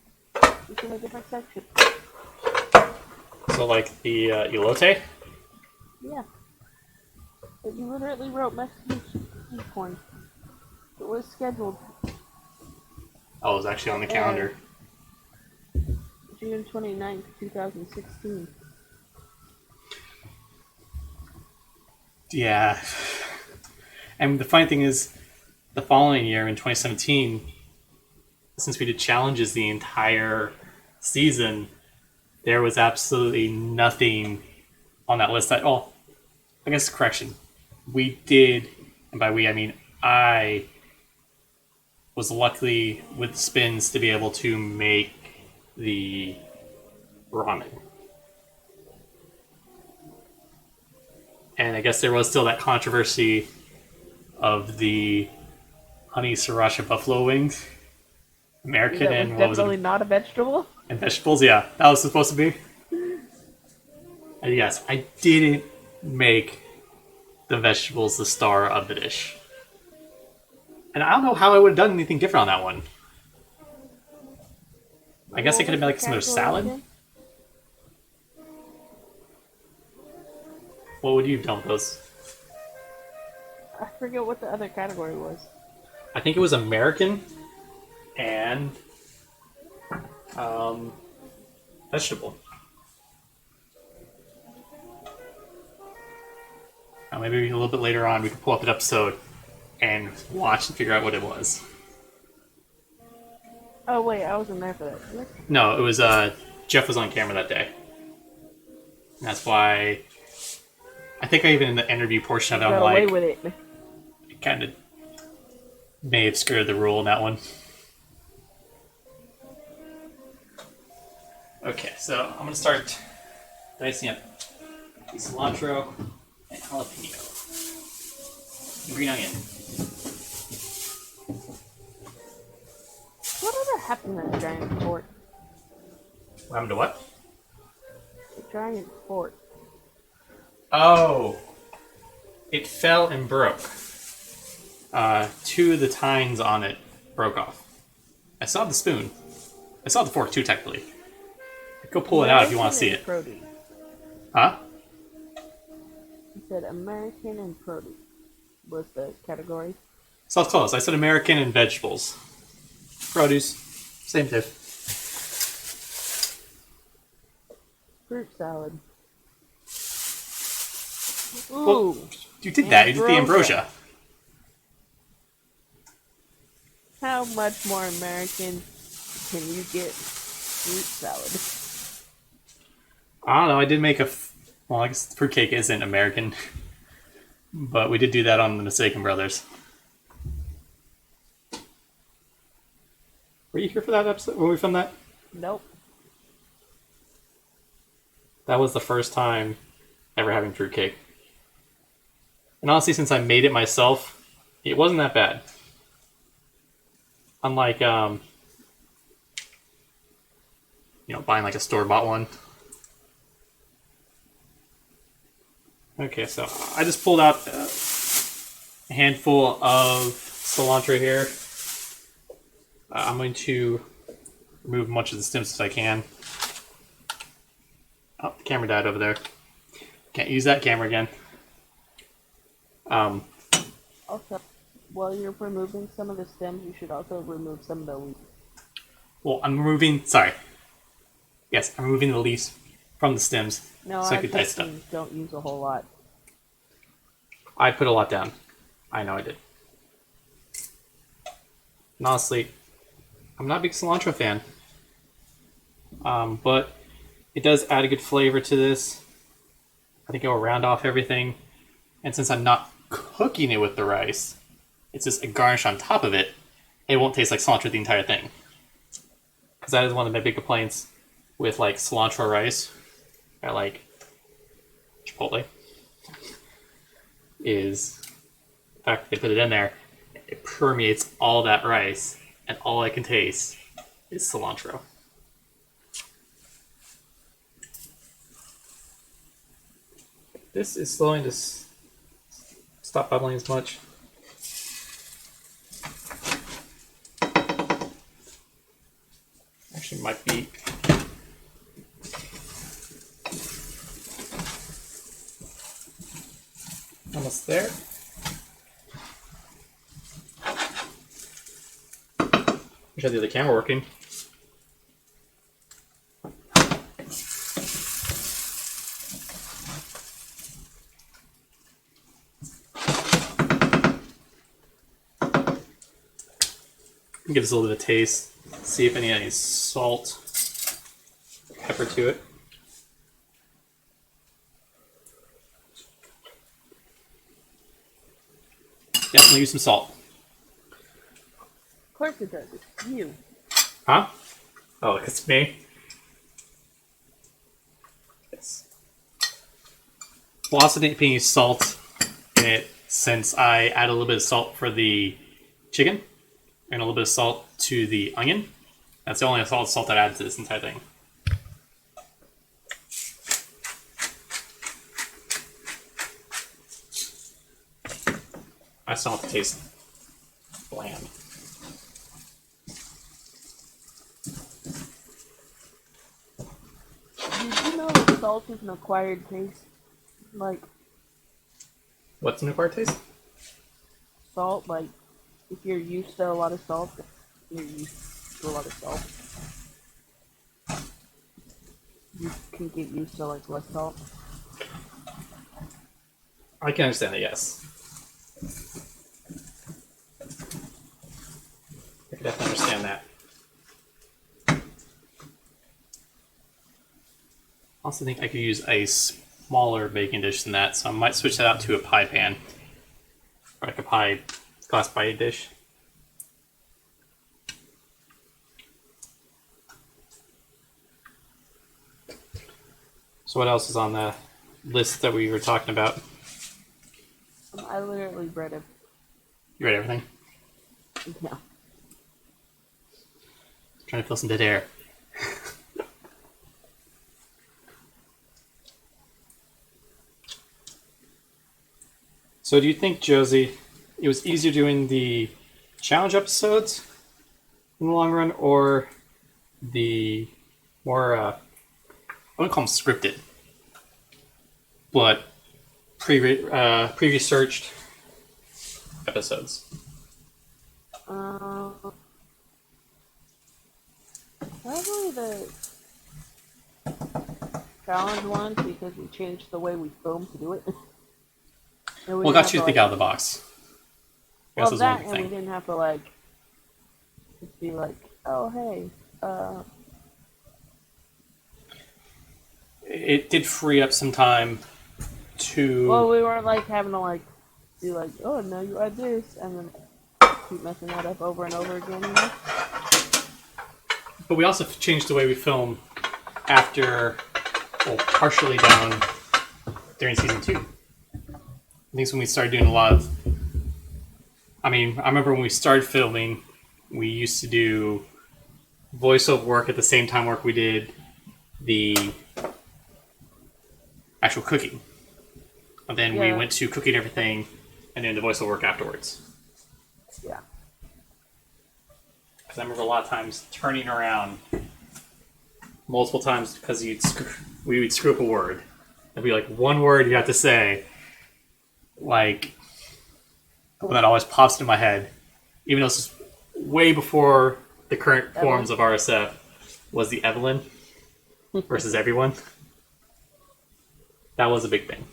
It's in a different section. So like the elote? Yeah. But you literally wrote Mexican sweet corn. It was scheduled. Oh, it was actually on the calendar. June 29th, 2016. Yeah. And the funny thing is, the following year in 2017, since we did challenges the entire season, there was absolutely nothing on that list at all. I guess correction. We did, and by we I mean I was lucky with spins to be able to make the ramen. And I guess there was still that controversy of the honey sriracha buffalo wings. American That and was what was definitely it? not a vegetable. And vegetables, yeah. That was supposed to be. And yes, I didn't make the vegetables the star of the dish. And I don't know how I would have done anything different on that one. I guess I could have made like some other salad. Again? What would you have done with those? I forget what the other category was. I think it was American and vegetable. Now maybe a little bit later on we can pull up an episode and watch and figure out what it was. Oh wait, I wasn't there for that. No, it was Jeff was on camera that day. And that's why I think I even in the interview portion of it, I'm Got away like, with it. it kind of may have skirted the rule in that one. Okay, so I'm gonna start dicing up the cilantro and jalapeno. And green onion. Whatever happened to the giant fort? What happened to what? The giant fort. Oh, it fell and broke. Two of the tines on it broke off. I saw the spoon. I saw the fork too, technically. Go pull it out if you want to see it. Produce. Huh? You said American and produce was the category. So I was close. I said American and vegetables. Produce. Same diff. Fruit salad. Ooh. Well, you did that. You did the ambrosia. How much more American can you get fruit salad? I don't know. I did make well, I guess fruitcake isn't American. But we did do that on the Mistaken Brothers. Were you here for that episode? Were we from that? Nope. That was the first time ever having fruitcake. And honestly, since I made it myself, it wasn't that bad. Unlike, buying like a store-bought one. Okay, so I just pulled out a handful of cilantro here. I'm going to remove much of the stems as I can. Oh, the camera died over there. Can't use that camera again. Also, while you're removing some of the stems, you should also remove some of the leaves. Well, I'm removing... Sorry. Yes, I'm removing the leaves from the stems. No, so I I could dice them. don't use a whole lot. I put a lot down. I know I did. And honestly, I'm not a big cilantro fan. But it does add a good flavor to this. I think it will round off everything. And since I'm not cooking it with the rice, it's just a garnish on top of it. It won't taste like cilantro the entire thing. Because that is one of my big complaints with like cilantro rice. I like Chipotle. Is the fact that they put it in there, it permeates all that rice, and all I can taste is cilantro. This is slowing to stop bubbling as much. might be. Almost there. Wish I had the other camera working. Give this a little bit of taste. See if any salt, pepper to it. Yeah, I'm gonna use some salt. Of course it does. It's you. Huh? Oh, it's me. Yes. We'll also need to use salt in it since I add a little bit of salt for the chicken and a little bit of salt to the onion. That's the only salt that adds to this entire thing. I still have to taste bland. Did you know that salt is an acquired taste? Like, What's an acquired taste? salt, like, if you're used to a lot of salt, you're used to a lot of salt. You can get used to, like, less salt. I can understand that, yes. I can definitely understand that. I also think I could use a smaller baking dish than that, so I might switch that out to a pie pan. Or like a glass pie dish. So what else is on the list that we were talking about? I literally read it. You read everything? Yeah. Trying to fill some dead air. So do you think, Josie, it was easier doing the challenge episodes in the long run, or the more, I wouldn't call them scripted, but pre-researched episodes? Probably the challenge ones because we changed the way we film to do it. Well, it got you to think out of the box. I guess Well, was that one and thing. we didn't have to like just be like, oh hey, It did free up some time to. well, we weren't like having to like be like, oh no, you add this, and then keep messing that up over and over again. You know? But we also changed the way we film after, well, partially down during season 2. I think it's when we started doing a lot of. I mean, I remember when we started filming, we used to do voiceover work at the same time work we did the actual cooking. And then we went to cooking everything and then the voiceover work afterwards. Yeah. Because I remember a lot of times turning around multiple times because we would screw up a word. There'd be like one word you have to say, like, one that always pops into my head, even though this is way before the current forms of RSF, was the Evelyn versus everyone. That was a big thing.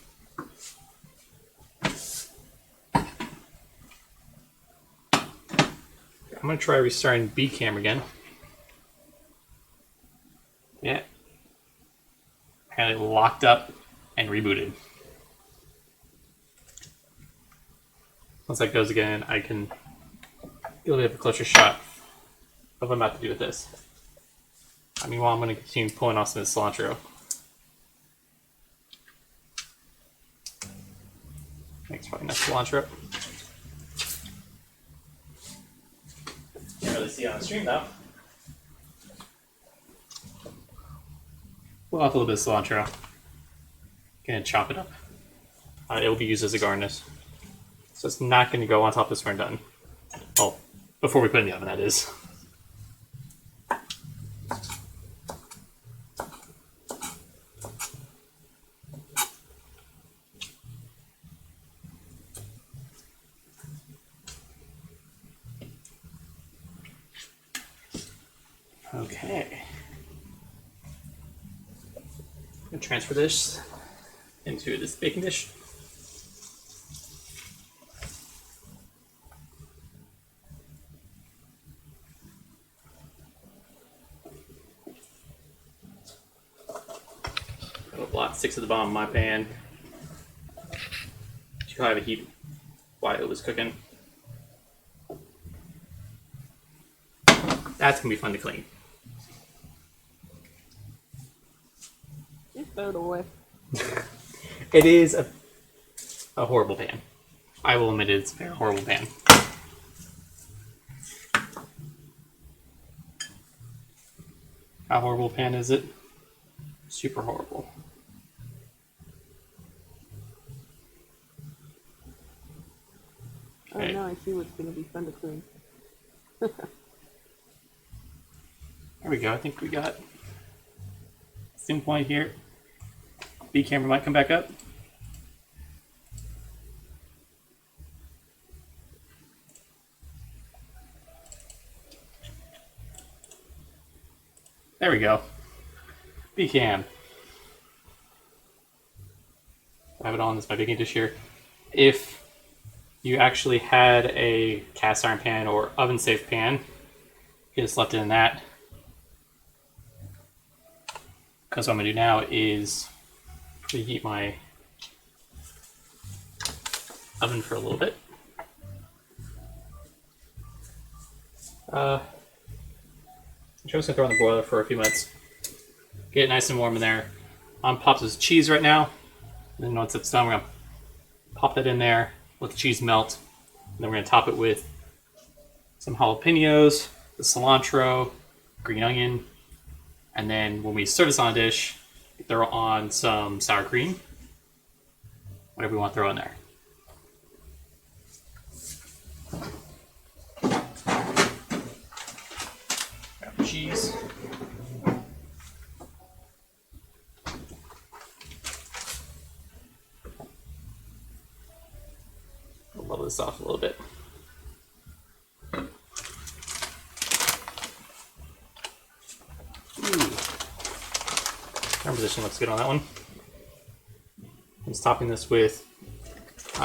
I'm going to try restarting B-Cam again. Yeah. And it locked up and rebooted. Once that goes again, I can get a little bit of a closer shot of what I'm about to do with this. Meanwhile, I'm going to continue pulling off some of this cilantro. Thanks, probably enough cilantro. Can't really see it on the stream though. Pull off a little bit of cilantro. Gonna chop it up. It will be used as a garnish. So it's not going to go on top of this when we're done. Well, before we put it in the oven, that is. Okay. I'm gonna transfer this into this baking dish. Got a lot sticks at the bottom of my pan. You probably have a heat while it was cooking. That's gonna be fun to clean. Just throw it away. It is a horrible pan. I will admit it's a very horrible pan. How horrible pan is it? Super horrible. Okay. Oh, now I see what's going to be fun to clean. There we go. I think we got zoom point here. B camera might come back up. There we go. B cam. I have it on. This is my baking dish here. If you actually had a cast iron pan or oven safe pan, you just left it in that. Because what I'm gonna do now is preheat my oven for a little bit. I'm just gonna throw it in the broiler for a few minutes. Get it nice and warm in there. I'm gonna pop this cheese right now. And then once it's done, we're gonna pop that in there, let the cheese melt. And then we're gonna top it with some jalapenos, the cilantro, green onion. And then when we serve this on a dish, we throw on some sour cream. Whatever we want to throw in there. Grab the cheese. We'll level this off a little bit. Our position looks good on that one. I'm just topping this with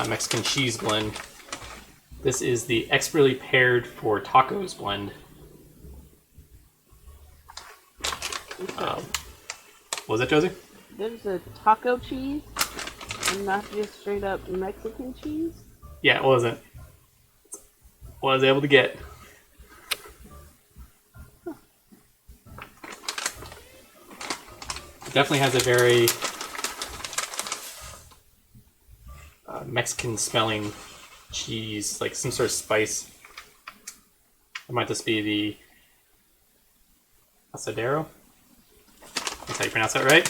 Mexican cheese blend. This is the expertly paired for tacos blend. What was that, Josie? There's a taco cheese and not just straight up Mexican cheese? Yeah, it wasn't. What I was able to get. Definitely has a very Mexican smelling cheese, like some sort of spice. It might just be the asadero. That's how you pronounce that, right?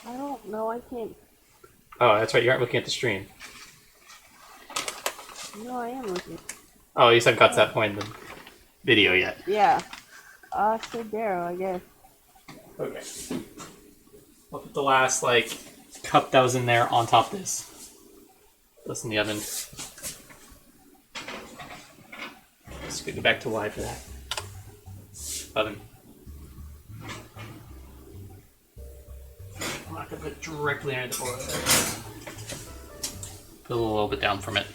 I don't know, I can't. Oh, that's right, you aren't looking at the stream. No, I am looking. Oh, you haven't got to that point in the video yet. Yeah. Asadero, I guess. Okay. I'll put the last, cup that was in there on top of this. This in the oven. Just gonna go back to live for that. Oven. I'm not gonna put it directly under the broiler. Put a little bit down from it.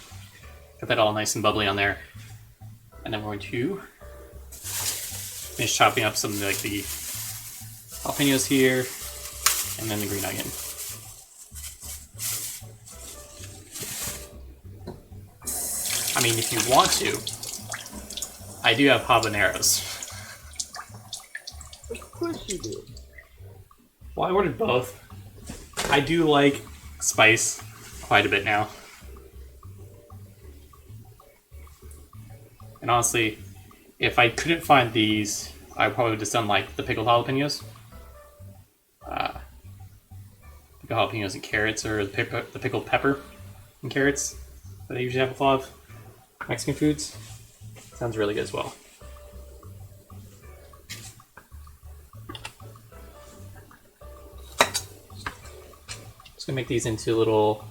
Get that all nice and bubbly on there. And then we're going to finish chopping up some of the jalapenos here, and then the green onion. I mean, if you want to, I do have habaneros. Of course you do. Well, I ordered both. I do like spice quite a bit now. And honestly, if I couldn't find these, I probably would have just done the pickled jalapenos. Pickled jalapenos and carrots, or the pickled pepper and carrots that I usually have with a lot of Mexican foods. Sounds really good as well. Just gonna make these into little,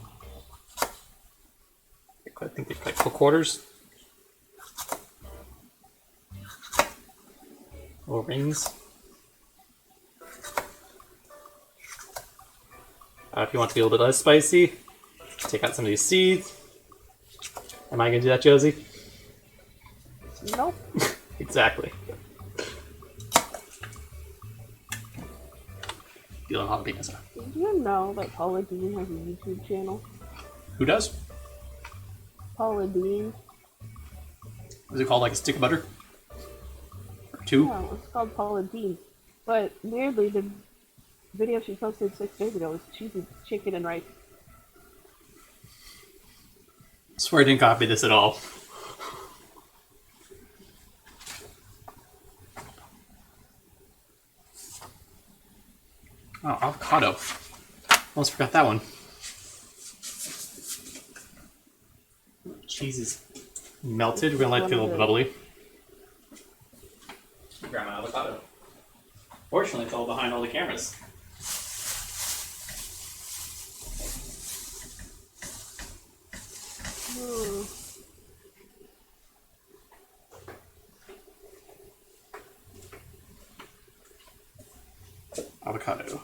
I think they're like quarters. Little rings. If you want to be a little bit less spicy, take out some of these seeds. Am I gonna do that, Josie? Nope. Exactly. Feeling jalapenos. Did you know that Paula Dean has a YouTube channel? Who does? Paula Dean. Is it called like a stick of butter? Or two? No, it's called Paula Dean. But weirdly, the video she posted 6 days ago was cheesy chicken and rice. I swear I didn't copy this at all. Oh, avocado. Almost forgot that one. Cheese is melted. We're gonna let it get a little bubbly. Grab my avocado. Fortunately, it's all behind all the cameras. Avocado.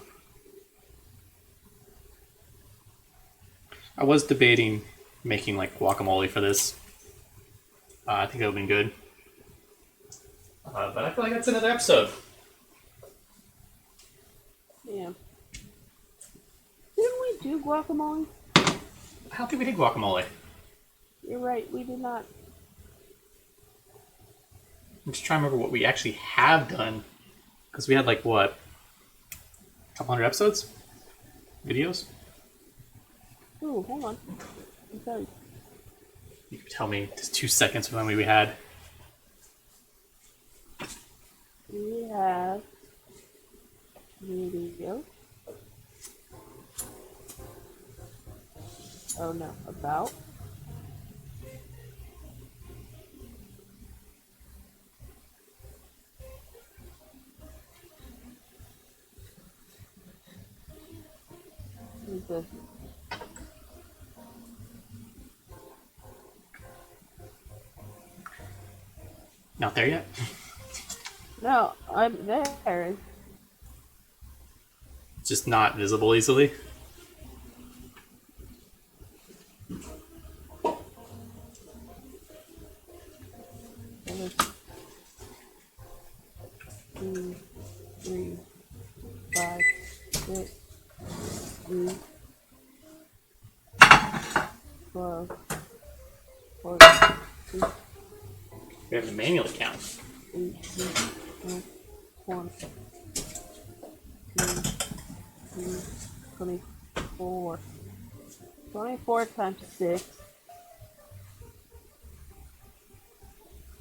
I was debating making like guacamole for this. I think that would have been good. But I feel like that's another episode. Yeah. Didn't we do guacamole? I don't think we did guacamole. You're right, we did not. I'm just trying to remember what we actually have done. Because we had like what? A couple hundred episodes? Videos? Ooh, hold on. Okay. You can tell me just 2 seconds of how many we had. We have video. Oh no, about. Who's this? Not there yet? No, I'm there. Just not visible easily. Two, 3, 5, 6, 8, 12, 14, We have to manually count. 18, 20, 24. 24 times 6.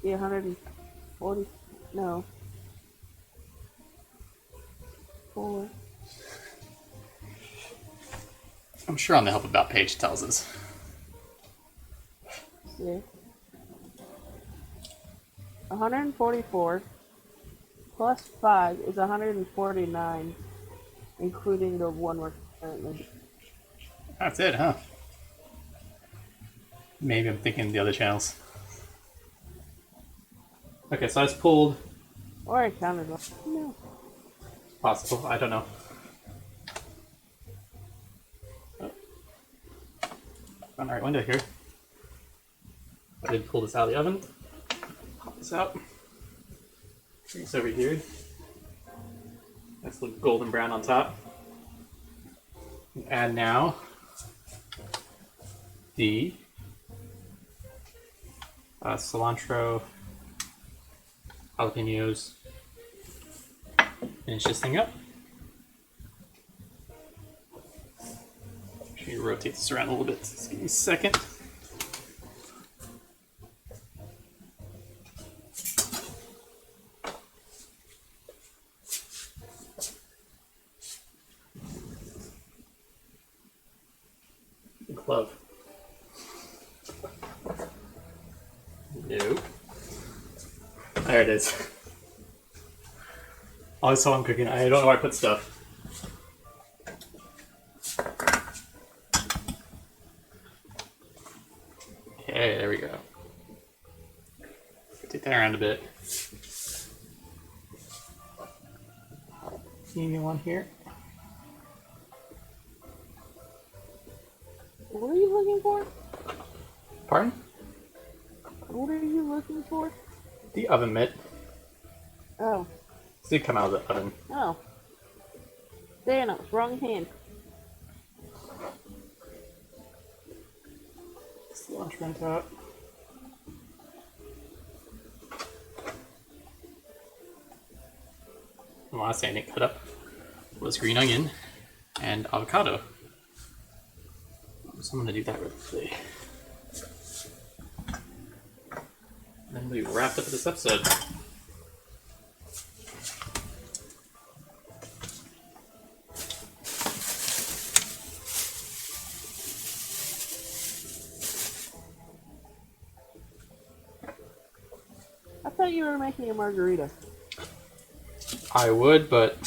Be 140. No. 4. I'm sure on the Help About page it tells us. 6. 144 plus 5 is 149, including the one we're currently. That's it, huh? Maybe I'm thinking the other channels. Okay, so I just pulled. Or I counted one. No. Possible, I don't know. Oh. On the right window here. I did pull this out of the oven. Pop this out. Bring this over here. Nice little golden brown on top. And now the cilantro, jalapenos. Finish this thing up. Make sure you rotate this around a little bit. Just give me a second. Glove. Nope. There it is. Also, I'm cooking. I don't know where I put stuff. Okay, there we go. Take that around a bit. New one here. What are you looking for? Pardon? What are you looking for? The oven mitt. Oh. It did come out of the oven. Oh. Thanos, wrong hand. Cilantro on top. The last thing I didn't cut up was green onion and avocado. So I'm gonna do that really quickly. And then we wrapped up this episode. I thought you were making a margarita. I would, but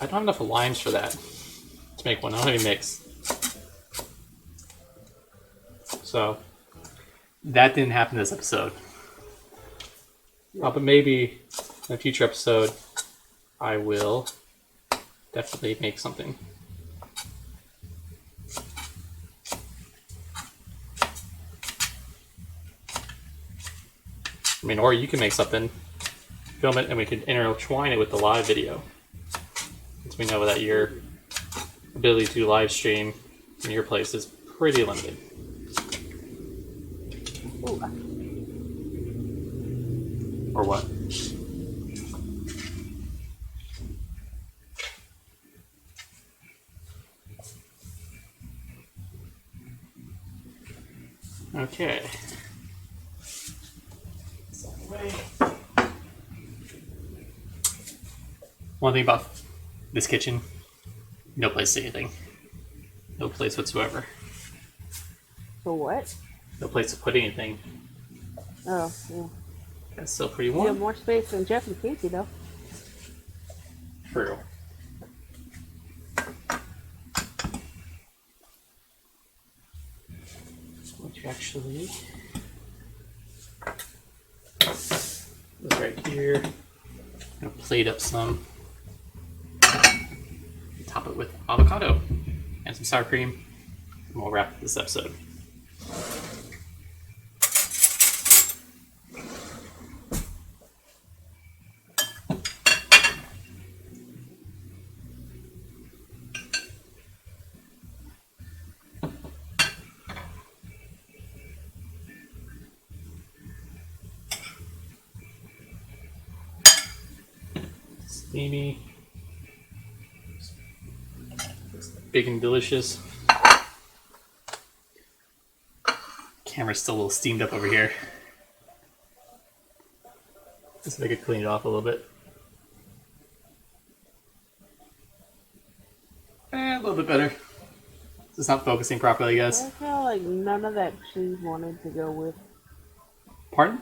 I don't have enough limes for that to make one. I don't have any mix. So that didn't happen this episode. But maybe in a future episode, I will definitely make something. I mean, or you can make something, film it, and we can intertwine it with the live video. Since we know that your ability to live stream in your place is pretty limited. Ooh. Or what? Okay. One thing about this kitchen, no place to anything. No place whatsoever. For what? No place to put anything. Oh, yeah. That's still pretty You warm. have more space than Jeff and Casey, though. True. Which actually is right here. I'm gonna plate up some. Top it with avocado and some sour cream. And we'll wrap this episode. Steamy. Looks big and delicious. Camera's still a little steamed up over here. Just so I could clean it off a little bit. A little bit better. It's not focusing properly, I I guess. feel like none of that cheese wanted to go with. Pardon?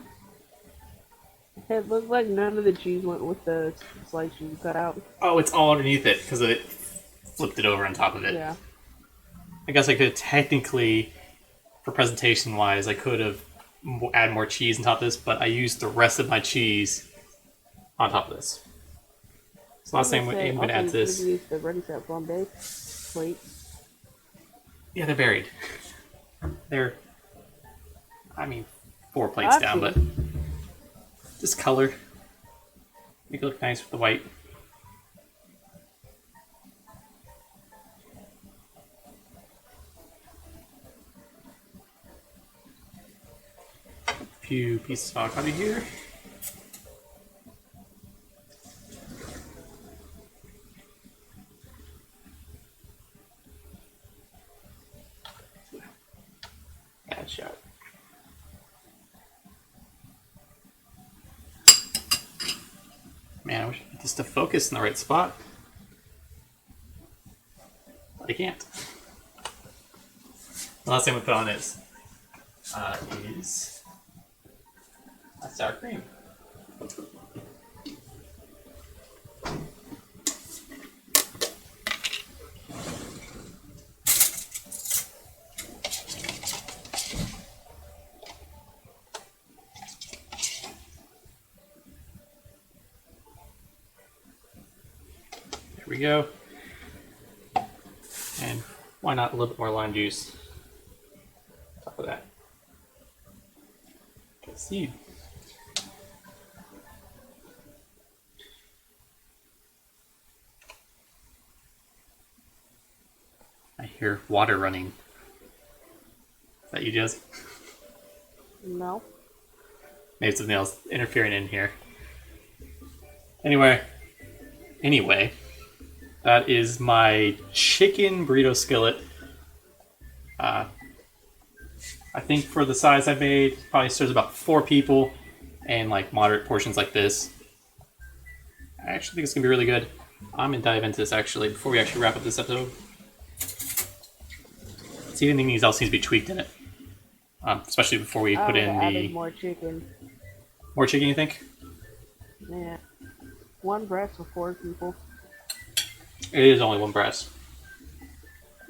It looked like none of the cheese went with the slice you cut out. Oh, it's all underneath it because it flipped it over on top of it. Yeah. I guess I could technically, for presentation wise, I could have add more cheese on top of this, but I used the rest of my cheese on top of this. So last thing I'm going to add to this. Use the ready set Flambé plate. Yeah, they're buried. They're, I mean, 4 plates down, but just color. Make it look nice with the white. A few pieces of avocado here. Bad shot. Man, I wish I could just to focus in the right spot. But I can't. The last thing we put on is sour cream. There we go. And why not a little bit more lime juice on top of that. Seed. I hear water running. Is that you, Josie? No. Maybe something else interfering in here. Anyway, that is my chicken burrito skillet. I think for the size I made, probably serves about 4 people, and like moderate portions like this. I actually think it's gonna be really good. I'm gonna dive into this actually before we actually wrap up this episode. See, anything else needs to be tweaked in it, especially before we put in the more chicken. More chicken, you think? Yeah, 1 breast for 4 people. It is only 1 breast.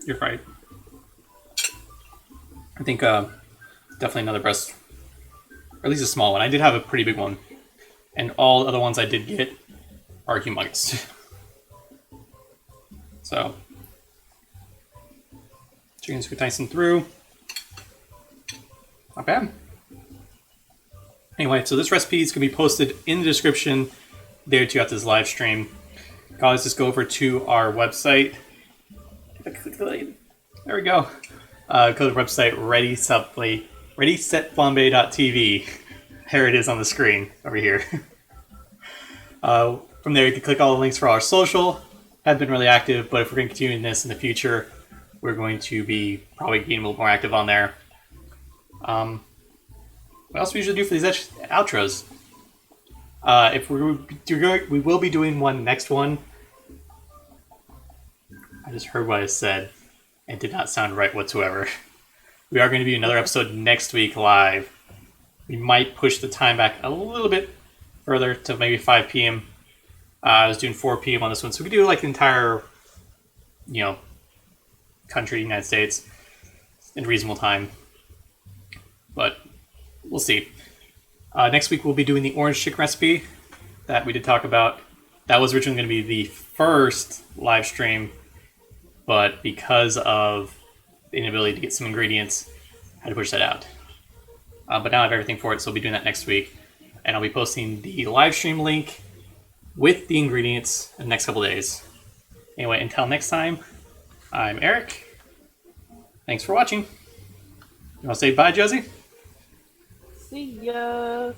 You're right. I think definitely another breast, or at least a small one. I did have a pretty big one, and all the other ones I did get are humongous. So, chicken's nice and through. Not bad. Anyway, so this recipe is going to be posted in the description there too after this live stream. Guys, just go over to our website. There we go. Go to the website readysetflambe.tv. There it is on the screen over here. From there, you can click all the links for our social. Have been really active, but if we're going to continue this in the future, we're going to be probably getting a little more active on there. What else we usually do for these outros? If we will be doing one next one. I just heard what I said. It did not sound right whatsoever. We are going to be another episode next week live. We might push the time back a little bit further to maybe 5 p.m. I was doing 4 p.m. on this one, so we could do like the entire, country, United States, in reasonable time. But we'll see. Next week we'll be doing the orange chicken recipe that we did talk about. That was originally going to be the first live stream, but because of the inability to get some ingredients, I had to push that out. But now I have everything for it, so I'll be doing that next week. And I'll be posting the live stream link with the ingredients in the next couple days. Anyway, until next time, I'm Eric. Thanks for watching. You want to say bye, Josie? See ya!